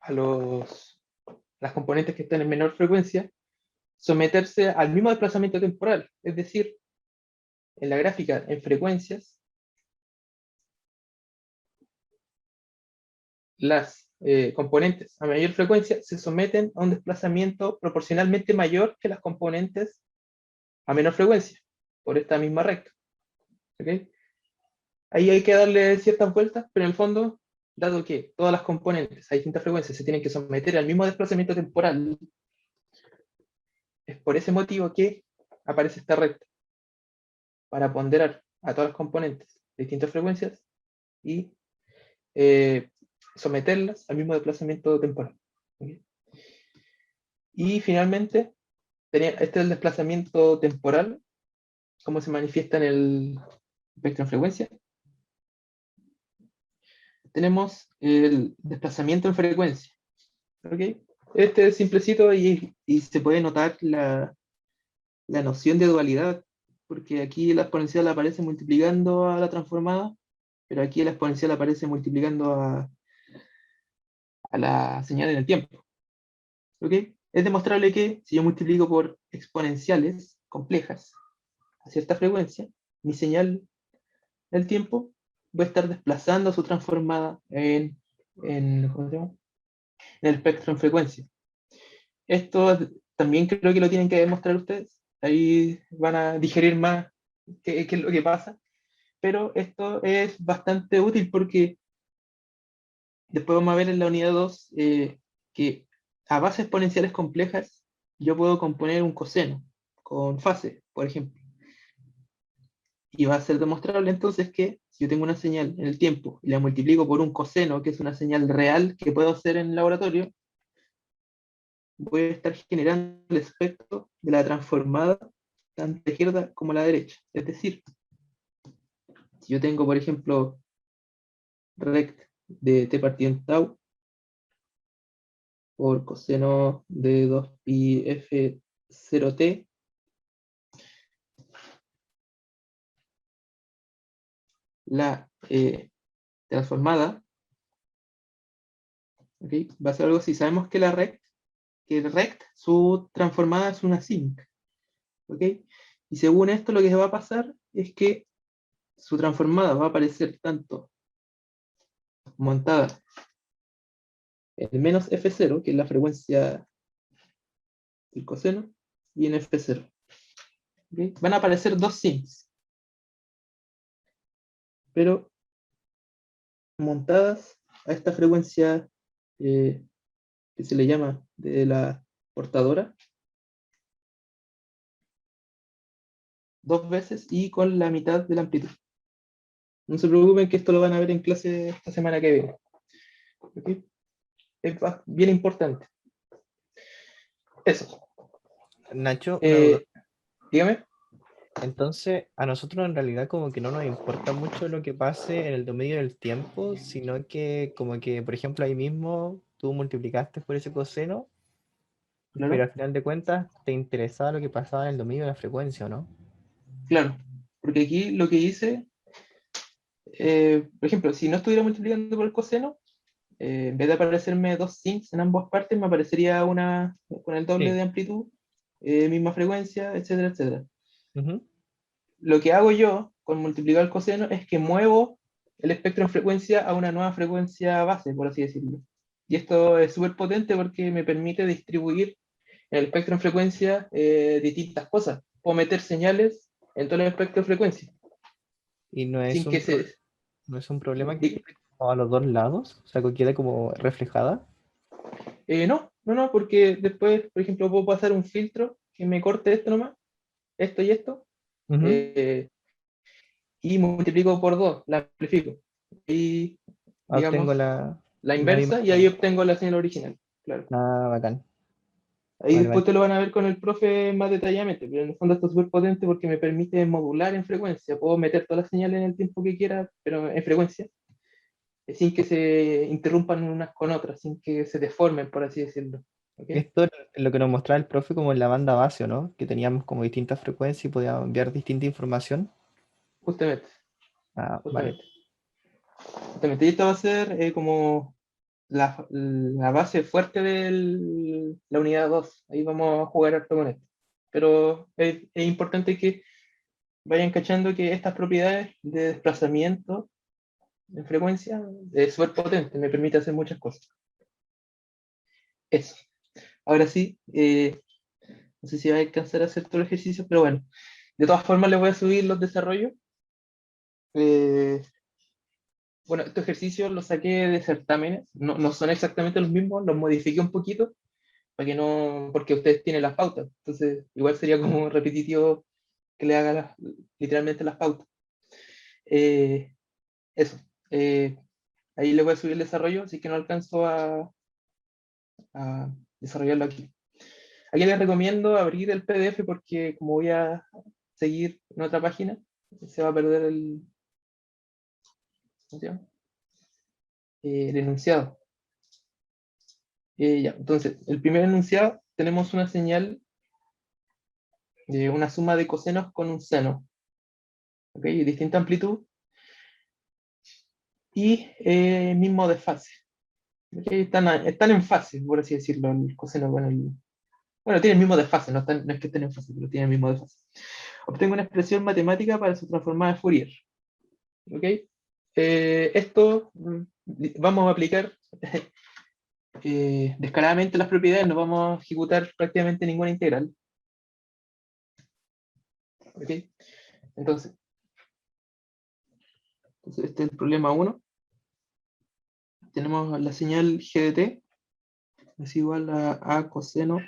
S1: a las componentes que están en menor frecuencia, someterse al mismo desplazamiento temporal. Es decir, en la gráfica en frecuencias, las componentes a mayor frecuencia se someten a un desplazamiento proporcionalmente mayor que las componentes a menor frecuencia, por esta misma recta. ¿Okay? Ahí hay que darle ciertas vueltas, pero en el fondo, dado que todas las componentes a distintas frecuencias se tienen que someter al mismo desplazamiento temporal, es por ese motivo que aparece esta recta, para ponderar a todas las componentes de distintas frecuencias y someterlas al mismo desplazamiento temporal. ¿Okay? Y finalmente, este es el desplazamiento temporal, como se manifiesta en el espectro en frecuencia. Tenemos el desplazamiento en frecuencia. ¿Okay? Este es simplecito y se puede notar la noción de dualidad, porque aquí la exponencial aparece multiplicando a la transformada, pero aquí la exponencial aparece multiplicando a la señal en el tiempo. ¿Okay? Es demostrable que si yo multiplico por exponenciales complejas a cierta frecuencia, mi señal en el tiempo va a estar desplazando a su transformada ¿cómo se llama? En el espectro en frecuencia. Esto también creo que lo tienen que demostrar ustedes. Ahí van a digerir más qué es lo que pasa. Pero esto es bastante útil porque después vamos a ver en la unidad 2 que a bases exponenciales complejas yo puedo componer un coseno con fase, por ejemplo. Y va a ser demostrable entonces que si yo tengo una señal en el tiempo y la multiplico por un coseno, que es una señal real que puedo hacer en el laboratorio, voy a estar generando el espectro de la transformada tanto a la izquierda como a la derecha. Es decir, si yo tengo, por ejemplo, rect de t partido en tau por coseno de 2pi f0t, la transformada, ¿okay? Va a ser algo así. Sabemos que el rect, su transformada es una sinc, ¿ok? Y según esto lo que va a pasar es que su transformada va a aparecer tanto montada en menos f0, que es la frecuencia del coseno, y en f0. ¿Okay? Van a aparecer dos sincs, pero montadas a esta frecuencia que se le llama de la portadora, dos veces y con la mitad de la amplitud. No se preocupen que esto lo van a ver en clase esta semana que viene. ¿Okay? Es bien importante. Eso.
S3: Nacho, una duda.
S1: Dígame.
S3: Entonces, a nosotros en realidad como que no nos importa mucho lo que pase en el dominio del tiempo, sino que como que, por ejemplo, ahí mismo tú multiplicaste por ese coseno, pero
S1: Claro,
S3: al final de cuentas te interesaba lo que pasaba en el dominio de la frecuencia, ¿o no?
S1: claro. Porque aquí lo que hice, por ejemplo, si no estuviera multiplicando por el coseno, en vez de aparecerme dos sinks en ambas partes, me aparecería una con el doble
S3: Sí.
S1: de amplitud, misma frecuencia, etcétera, etcétera.
S3: Ujú.
S1: Lo que hago yo con multiplicar el coseno es que muevo el espectro en frecuencia a una nueva frecuencia base, por así decirlo. Y esto es súper potente porque me permite distribuir en el espectro en frecuencia distintas cosas. Puedo meter señales en todo el espectro de frecuencia,
S3: Y no es
S1: sin
S3: un
S1: que se...
S3: no es un problema que quede como a los dos lados, o sea, que quede como reflejada.
S1: no, porque después, por ejemplo, puedo pasar un filtro que me corte esto nomás, esto y esto,
S3: Ujú.
S1: eh, y multiplico por 2, la amplifico. Y,
S3: Obtengo
S1: digamos, la
S3: la misma
S1: inversa, y ahí
S3: señal.
S1: obtengo la señal original. Claro.
S3: Ah, bacán.
S1: Ahí
S3: Vale,
S1: después
S3: vale.
S1: te lo van a ver con el profe más detalladamente, pero en el fondo esto es súper potente porque me permite modular en frecuencia. Puedo meter todas las señales en el tiempo que quiera, pero en frecuencia, sin que se interrumpan unas con otras, sin que se deformen, por así decirlo. ¿Ok?
S3: Esto es lo que nos mostraba el profe como en la banda base, ¿o no? Que teníamos como distintas frecuencias y podíamos enviar distinta información.
S1: Justamente,
S3: Ah, vale.
S1: justamente. Justamente. Y esto va a ser como la base fuerte de la unidad 2. Ahí vamos a jugar harto con esto. Pero es importante que vayan cachando que estas propiedades de desplazamiento en frecuencia es súper potente, me permite hacer muchas cosas. Eso. Ahora sí, no sé si va a alcanzar a hacer todo el ejercicio, pero bueno. De todas formas, les voy a subir los desarrollos. Eh, bueno, estos ejercicios los saqué de certámenes, no son exactamente los mismos, los modifiqué un poquito para que no, porque ustedes tienen las pautas, entonces igual sería como repetitivo que le haga literalmente las pautas. Eh, eso. Eh, Ahí le voy a subir el desarrollo, así que no alcanzo a desarrollarlo aquí. Aquí les recomiendo abrir el PDF porque como voy a seguir en otra página, se va a perder ¿cómo se llama? El enunciado. Ya, entonces, el primer enunciado tenemos una señal de una suma de cosenos con un seno, ¿ok? Distinta amplitud y mismo desfase. ¿Okay? Están en fase, por así decirlo, el coseno con el... Bueno, tienen el mismo desfase, no es que estén en fase, pero tienen el mismo desfase. Obtengo una expresión matemática para su transformada de Fourier. ¿Ok? Esto vamos a aplicar descaradamente las propiedades, no vamos a ejecutar prácticamente ninguna integral. ¿Ok? Entonces, este es el problema 1. Tenemos la señal g de t es igual a coseno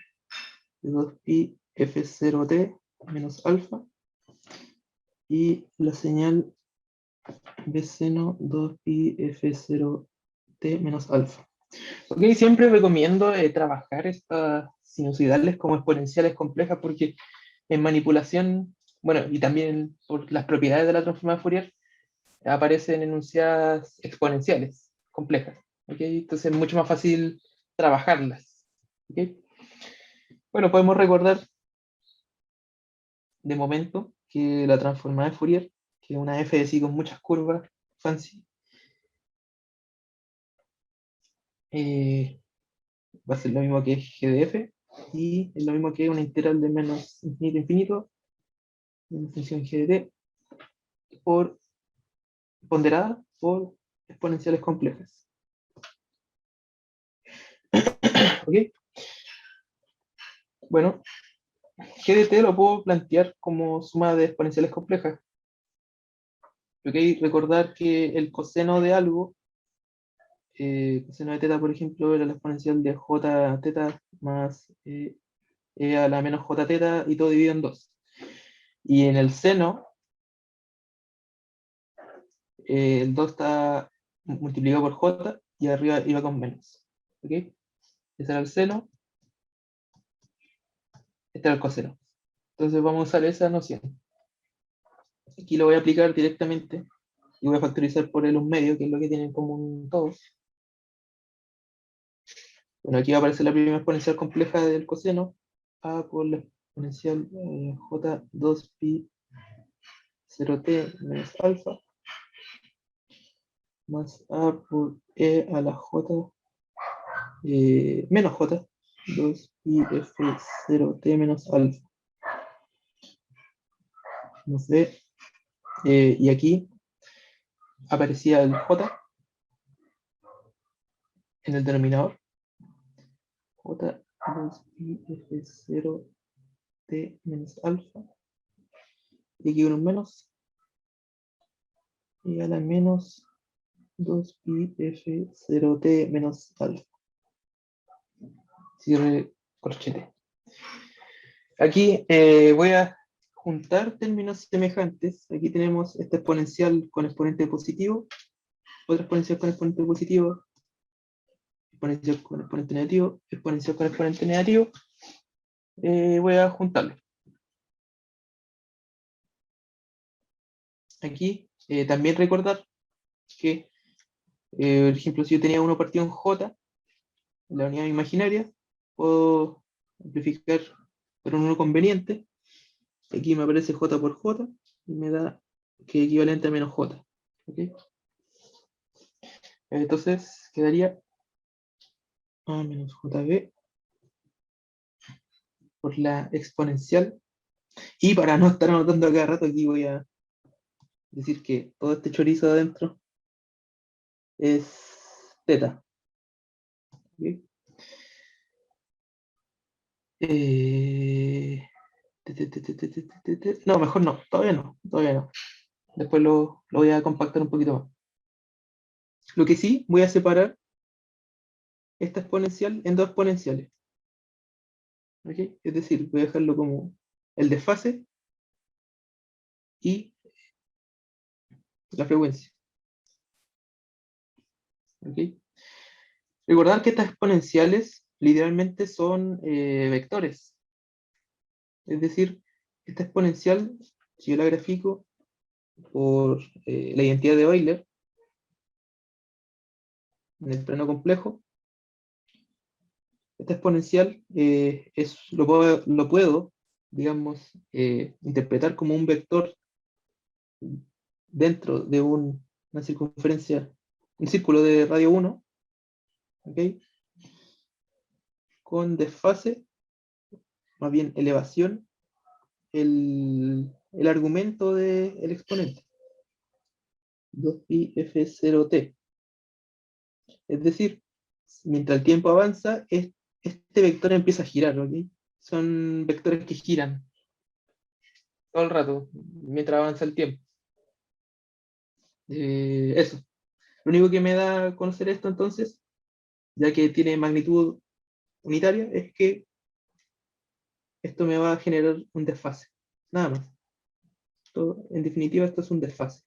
S1: de 2pi f0t menos alfa y la señal de seno 2pi f0t menos alfa. Ok, siempre recomiendo trabajar estas sinusoidales como exponenciales complejas porque en manipulación, bueno, y también por las propiedades de la transformada de Fourier, aparecen enunciadas exponenciales complejas. ¿Ok? Entonces es mucho más fácil trabajarlas. ¿Ok? Bueno, podemos recordar de momento que la transformada de Fourier, que es una f de sí con muchas curvas, fancy, va a ser lo mismo que g de f, y es lo mismo que una integral de menos infinito a infinito, una función g de t, ponderada por exponenciales complejas. ¿Ok? Bueno, g de t lo puedo plantear como suma de exponenciales complejas. ¿Ok? Recordar que el coseno de algo, coseno de teta, por ejemplo, era la exponencial de j teta más e a la menos j teta y todo dividido en 2. Y en el seno, el 2 está multiplicado por j y arriba iba con menos. ¿Ok? Ese era el seno, este era el coseno. Entonces vamos a usar esa noción. Aquí lo voy a aplicar directamente y voy a factorizar por el 1 medio, que es lo que tienen en común todos. Bueno, aquí va a aparecer la primera exponencial compleja del coseno, a por la exponencial j2pi 0t menos alfa, más a por e a la j menos j, 2pi f0t menos alfa. No sé, y aquí aparecía el j en el denominador, j2pi f0t menos alfa, y aquí unos menos, y a la menos 2pi f0t menos alfa. Cierre corchete. Aquí voy a juntar términos semejantes. Aquí tenemos esta exponencial con exponente positivo, otra exponencial con exponente positivo, exponencial con exponente negativo, exponencial con exponente negativo. Voy a juntarlo. Aquí también recordar que, por ejemplo, si yo tenía 1 partido en j, en la unidad imaginaria, puedo amplificar por un 1 conveniente. Aquí me aparece j por j y me da que es equivalente a menos j. ¿Okay? Entonces quedaría a menos jb por la exponencial. Y para no estar anotando a cada rato, aquí voy a decir que todo este chorizo de adentro es teta. ¿Okay? No, mejor no, todavía no, todavía no. Después lo voy a compactar un poquito más. Lo que sí, voy a separar esta exponencial en dos exponenciales. ¿Okay? Es decir, voy a dejarlo como el desfase y la frecuencia. ¿Okay? Recordar que estas exponenciales literalmente son vectores. Es decir, esta exponencial, si yo la grafico por la identidad de Euler en el plano complejo, esta exponencial lo puedo, digamos, interpretar como un vector dentro de una circunferencia, un círculo de radio 1, ¿okay? Con desfase, más bien elevación, el argumento del exponente, 2pi f0t. Es decir, mientras el tiempo avanza, este vector empieza a girar, ¿ok? Son vectores que giran todo el rato, mientras avanza el tiempo. Eso. Lo único que me da a conocer esto entonces, ya que tiene magnitud unitaria, es que esto me va a generar un desfase. Nada más. En definitiva, esto es un desfase.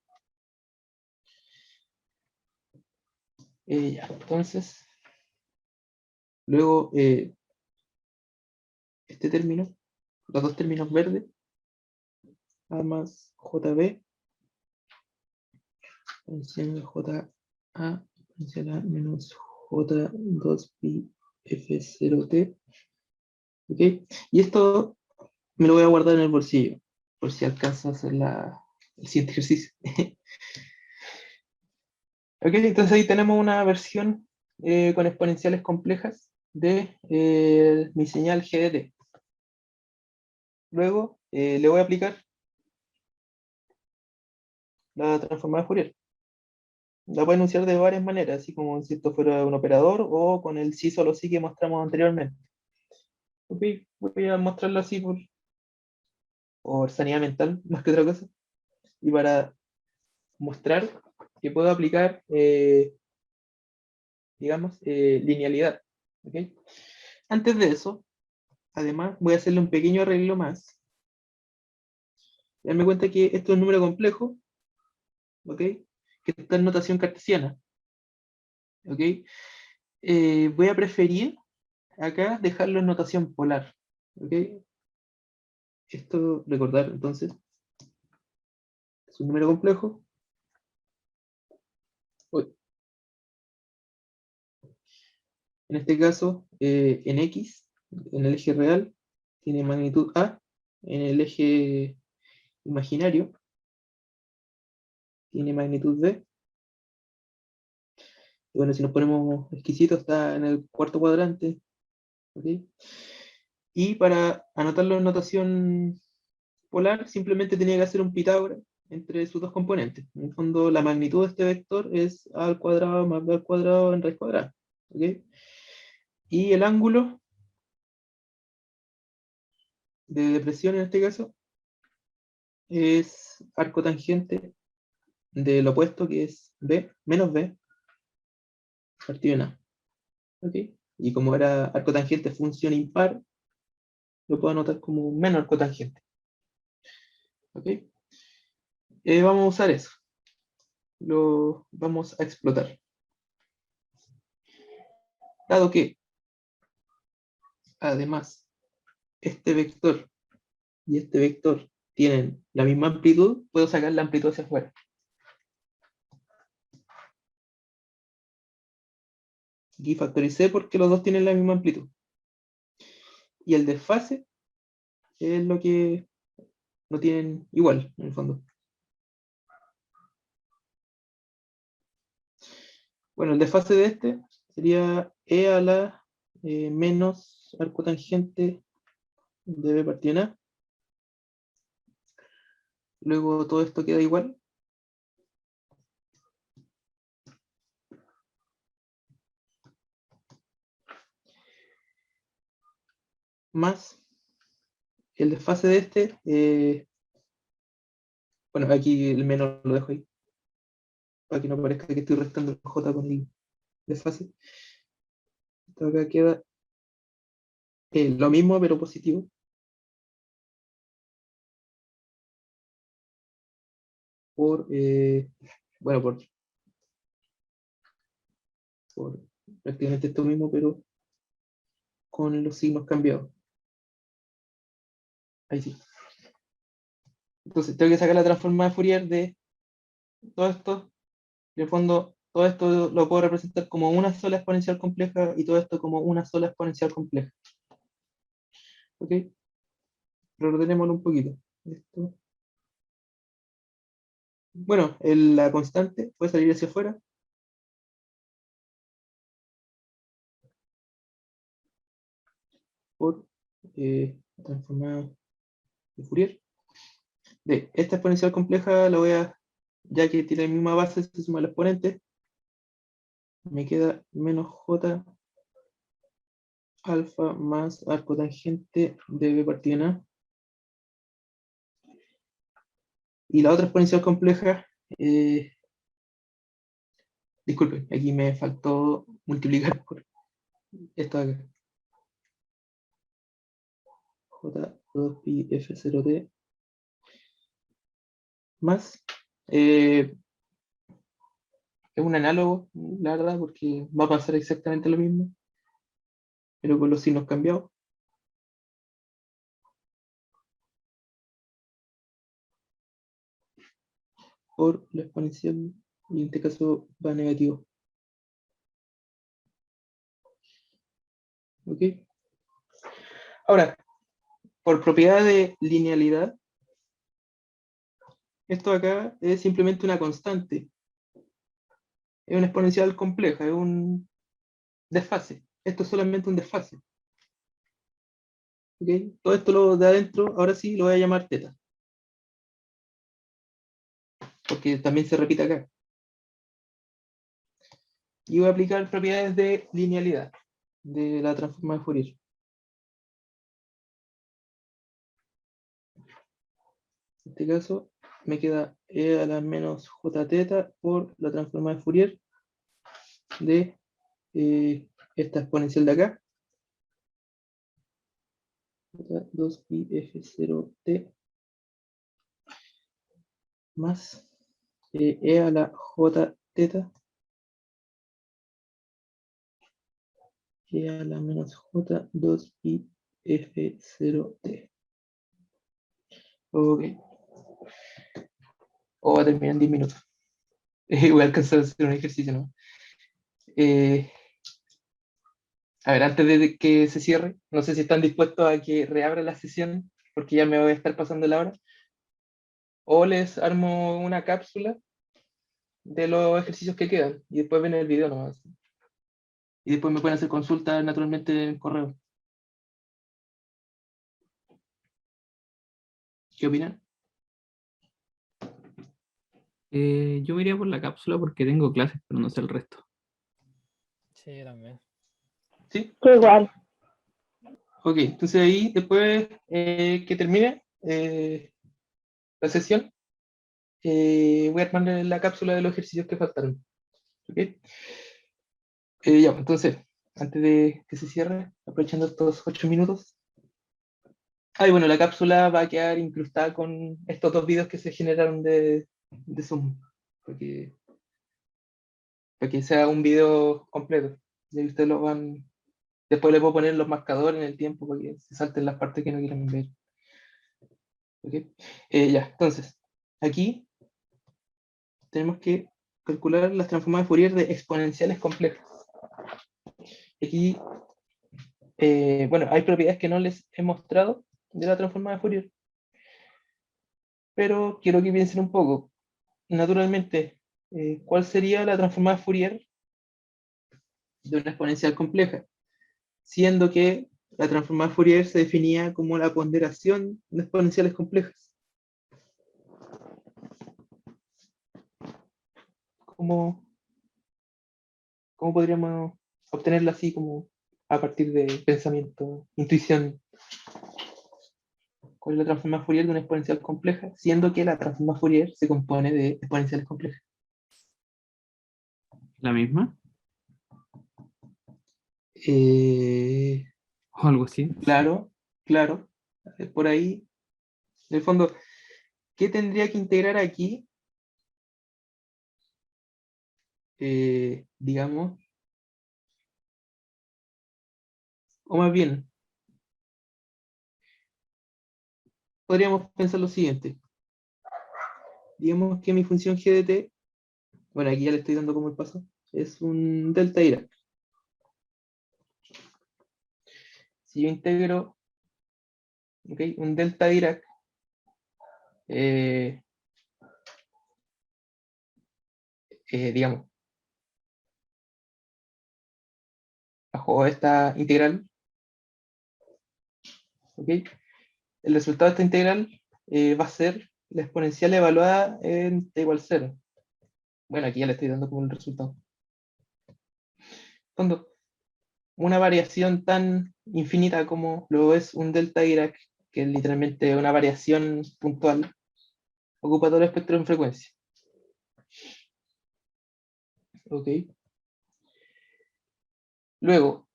S1: Ya, entonces, luego, este término, los dos términos verdes, A más JB, exponencial JA, exponencial A menos J2pi F0T. ¿Ok? Y esto me lo voy a guardar en el bolsillo, por si alcanzo a hacer el siguiente ejercicio. Ok, entonces ahí tenemos una versión con exponenciales complejas de mi señal G de T. Luego le voy a aplicar la transformada de Fourier. La puedo enunciar de varias maneras, así como si esto fuera un operador o con el sí solo sí que mostramos anteriormente. Ok, voy a mostrarlo así por sanidad mental, más que otra cosa. Y para mostrar que puedo aplicar, digamos, linealidad. ¿Ok? Antes de eso, además, voy a hacerle un pequeño arreglo más. Darme cuenta que esto es un número complejo, ¿ok? Que está en notación cartesiana. ¿Ok? Voy a preferir acá dejarlo en notación polar. ¿Ok? Esto, recordar entonces, es un número complejo. Uy. En este caso, en X, en el eje real, tiene magnitud A. En el eje imaginario, tiene magnitud B. Y bueno, si nos ponemos exquisitos, está en el cuarto cuadrante. ¿Ok? Y para anotarlo en notación polar, simplemente tenía que hacer un Pitágoras entre sus dos componentes. En el fondo, la magnitud de este vector es a al cuadrado más b al cuadrado en raíz cuadrada. ¿Ok? Y el ángulo de depresión en este caso es arco tangente del opuesto, que es b menos b partido en a. ¿Ok? Y como era arco tangente función impar, lo puedo anotar como un menos arco tangente. ¿Ok? Vamos a usar eso. Lo vamos a explotar. Dado que, además, este vector y este vector tienen la misma amplitud, puedo sacar la amplitud hacia afuera. Aquí factoricé porque los dos tienen la misma amplitud. Y el desfase es lo que no tienen igual, en el fondo. Bueno, el desfase de este sería E a la menos arco tangente de B partido en A. Luego todo esto queda igual. Más el desfase de este. Bueno, aquí el menos lo dejo ahí, para que no parezca que estoy restando el J con el desfase. Esto acá queda lo mismo, pero positivo. Por, bueno, por prácticamente esto mismo, pero con los signos cambiados. Ahí sí. Entonces tengo que sacar la transformada de Fourier de todo esto. En el fondo, todo esto lo puedo representar como una sola exponencial compleja y todo esto como una sola exponencial compleja. ¿Ok? Reordenémoslo un poquito. Esto. Bueno, la constante puede salir hacia afuera. Por transformada de Fourier. De esta exponencial compleja la voy a, ya que tiene la misma base, se suma el exponente, me queda menos j alfa más arco tangente de b partido en a. Y la otra exponencial compleja, disculpen, aquí me faltó multiplicar por esto de acá. J2pi F0T más. Es un análogo, la verdad, porque va a pasar exactamente lo mismo, pero con los signos cambiados. Por la exponencial, y en este caso va negativo. ¿Ok? Ahora, por propiedad de linealidad, esto acá es simplemente una constante. Es una exponencial compleja, es un desfase. Esto es solamente un desfase. ¿Ok? Todo esto lo de adentro, ahora sí lo voy a llamar teta. Porque también se repite acá. Y voy a aplicar propiedades de linealidad de la transforma de Fourier. En este caso me queda e a la menos j teta por la transforma de Fourier de esta exponencial de acá. 2pi f0t más e a la j teta e a la menos j 2pi f0t. Ok. O va a terminar en 10 minutos. Voy a alcanzar a hacer un ejercicio, ¿no? A ver, antes de que se cierre, no sé si están dispuestos a que reabra la sesión, porque ya me voy a estar pasando la hora. O les armo una cápsula de los ejercicios que quedan y después ven el video nomás. Y después me pueden hacer consultas naturalmente en el correo. ¿Qué opinan?
S2: Yo me iría por la cápsula porque tengo clases, pero no sé el resto.
S3: Sí, también.
S1: ¿Sí?
S4: Yo igual.
S1: Ok, entonces ahí después que termine la sesión, voy a armarle la cápsula de los ejercicios que faltaron. ¿Ok? Ya, entonces, antes de que se cierre, aprovechando estos 8 minutos. Ah, y bueno, la cápsula va a quedar incrustada con estos dos videos que se generaron de Zoom. Porque, para que sea un video completo. Y ahí ustedes lo van. Después le puedo poner los marcadores en el tiempo para que se salten las partes que no quieran ver. ¿Ok? Ya, entonces, aquí tenemos que calcular las transformadas de Fourier de exponenciales complejas. Aquí, bueno, hay propiedades que no les he mostrado de la transformada de Fourier, pero quiero que piensen un poco. Naturalmente, ¿cuál sería la transformada de Fourier de una exponencial compleja? Siendo que la transformada de Fourier se definía como la ponderación de exponenciales complejas. ¿Cómo, cómo podríamos obtenerla así como a partir de pensamiento, intuición? ¿Cuál es la transformada de Fourier de una exponencial compleja? Siendo que la transformada de Fourier se compone de exponenciales complejas.
S2: ¿La misma?
S1: Eh,
S2: O algo así.
S1: claro, claro. Por ahí, en el fondo, ¿qué tendría que integrar aquí? Digamos, o más bien, podríamos pensar lo siguiente. Digamos que mi función g de t, bueno, aquí ya le estoy dando como el paso, es un delta Dirac. Si yo integro, ¿okay?, un delta Dirac, digamos, bajo esta integral, ¿ok? El resultado de esta integral va a ser la exponencial evaluada en t igual 0. Bueno, aquí ya le estoy dando como el resultado. Cuando una variación tan infinita como lo es un delta Dirac, que es literalmente una variación puntual, ocupa todo el espectro en frecuencia. ¿Ok? Luego,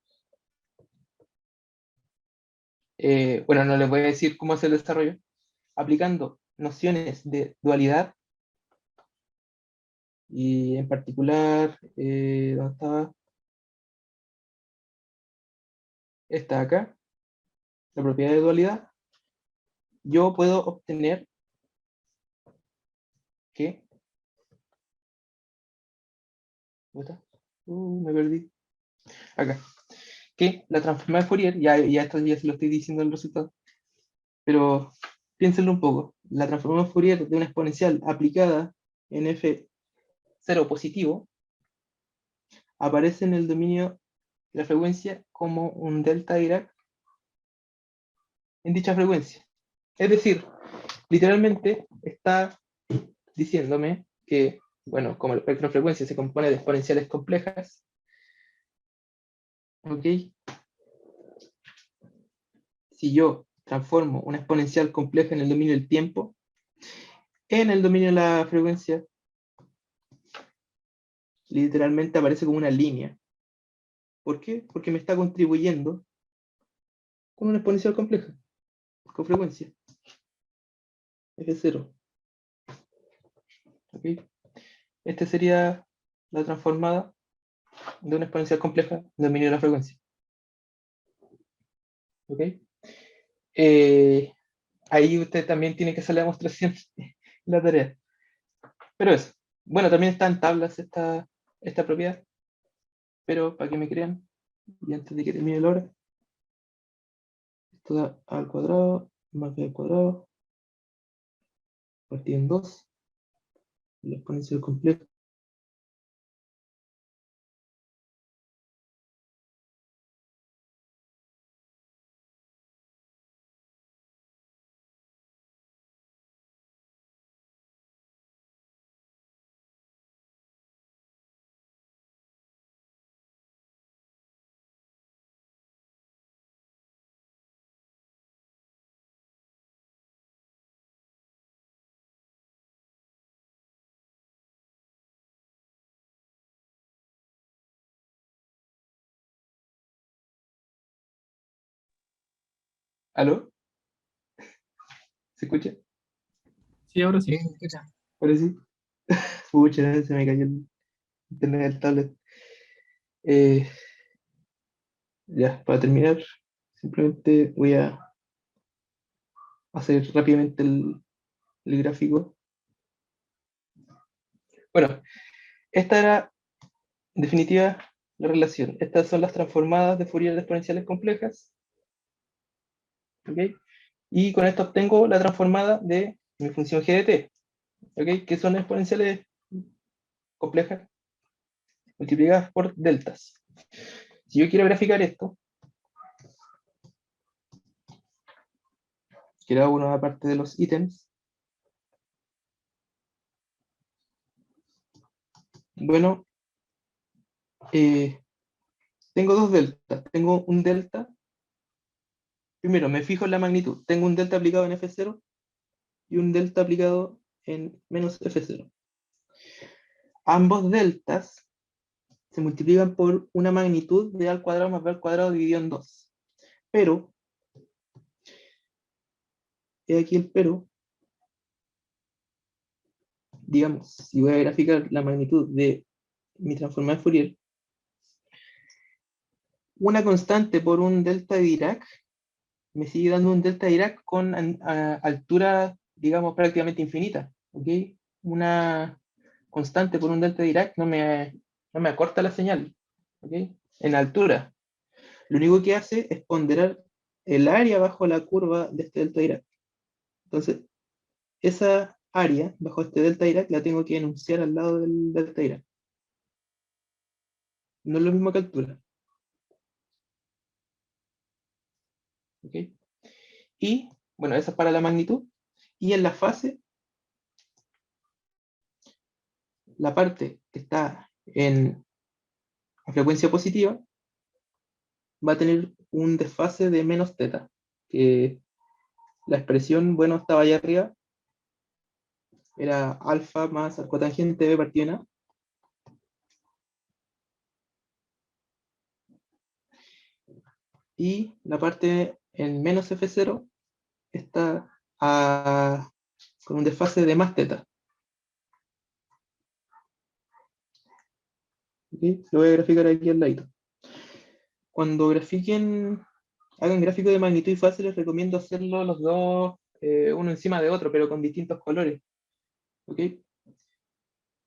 S1: bueno, no les voy a decir cómo hacer el desarrollo. Aplicando nociones de dualidad, y en particular, ¿dónde estaba? Esta de acá, la propiedad de dualidad, yo puedo obtener que... ¿dónde está? Me perdí. Acá. Que la transformada de Fourier, ya esto ya se lo estoy diciendo el resultado, pero piénsenlo un poco. La transformada de Fourier de una exponencial aplicada en f0 positivo aparece en el dominio de la frecuencia como un delta Dirac en dicha frecuencia. Es decir, literalmente está diciéndome que, bueno, como el espectro de frecuencia se compone de exponenciales complejas, ¿ok? Si yo transformo una exponencial compleja en el dominio del tiempo, en el dominio de la frecuencia, literalmente aparece como una línea. ¿Por qué? Porque me está contribuyendo con una exponencial compleja, con frecuencia, F0. ¿Ok? Este sería la transformada de una exponencial compleja en el dominio de la frecuencia. ¿Ok? Ahí usted también tiene que hacer la demostración en la tarea. Pero eso. Bueno, también está en tablas esta propiedad, pero para que me crean, y antes de que termine la hora, esto da a al cuadrado más b al cuadrado partido en 2, la exponencial compleja. ¿Aló? ¿Se escucha?
S2: Sí, ahora sí.
S4: Sí, se escucha.
S1: Ahora sí. Pucha, se me cayó el internet del tablet. Eh, ya, para terminar, simplemente voy a hacer rápidamente el gráfico. Bueno, esta era, en definitiva, la relación. Estas son las transformadas de Fourier de exponenciales complejas. ¿Ok? Y con esto obtengo la transformada de mi función g de t. ¿Ok? Que son exponenciales complejas multiplicadas por deltas. Si yo quiero graficar esto, quiero una parte de los ítems. Bueno, tengo dos deltas. Tengo un delta. Primero, me fijo en la magnitud. Tengo un delta aplicado en F0 y un delta aplicado en menos F0. Ambos deltas se multiplican por una magnitud de A al cuadrado más B al cuadrado dividido en 2. Pero, he aquí el pero, digamos, si voy a graficar la magnitud de mi transformada de Fourier, una constante por un delta de Dirac me sigue dando un delta de Dirac con altura, digamos, prácticamente infinita. ¿Ok? Una constante por un delta de Dirac no me acorta la señal. ¿Ok? En altura. Lo único que hace es ponderar el área bajo la curva de este delta de Dirac. Entonces, esa área bajo este delta Dirac la tengo que enunciar al lado del delta Dirac. No es lo mismo que altura. ¿Ok? Y, bueno, esa es para la magnitud. Y en la fase, la parte que está en frecuencia positiva va a tener un desfase de menos teta, que la expresión, bueno, estaba allá arriba, era alfa más arcotangente b partido en a. Y la parte en menos F0 está a con un desfase de más teta. ¿Okay? Lo voy a graficar aquí al ladito. Cuando hagan gráfico de magnitud y fase, les recomiendo hacerlo los dos, uno encima de otro, pero con distintos colores. ¿Ok?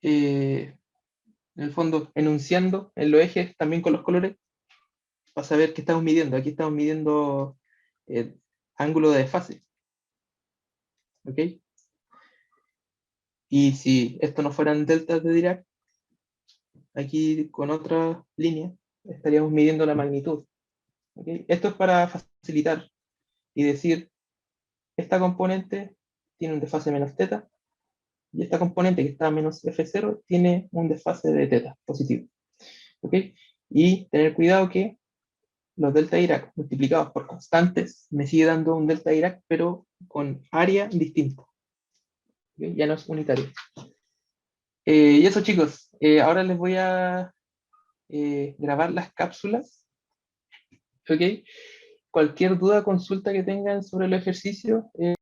S1: En el fondo, enunciando en los ejes también con los colores, para saber qué estamos midiendo. Aquí estamos midiendo ángulo de desfase. ¿Ok? Y si esto no fueran deltas de Dirac, aquí con otra línea estaríamos midiendo la magnitud. ¿Ok? Esto es para facilitar y decir, esta componente tiene un desfase menos teta, y esta componente que está a menos F0 tiene un desfase de teta positivo. ¿Ok? Y tener cuidado que los delta Dirac multiplicados por constantes me sigue dando un delta Dirac, pero con área distinta. ¿Ok? Ya no es unitario. Y eso, chicos, ahora les voy a grabar las cápsulas. ¿Ok? Cualquier duda, consulta que tengan sobre el ejercicio,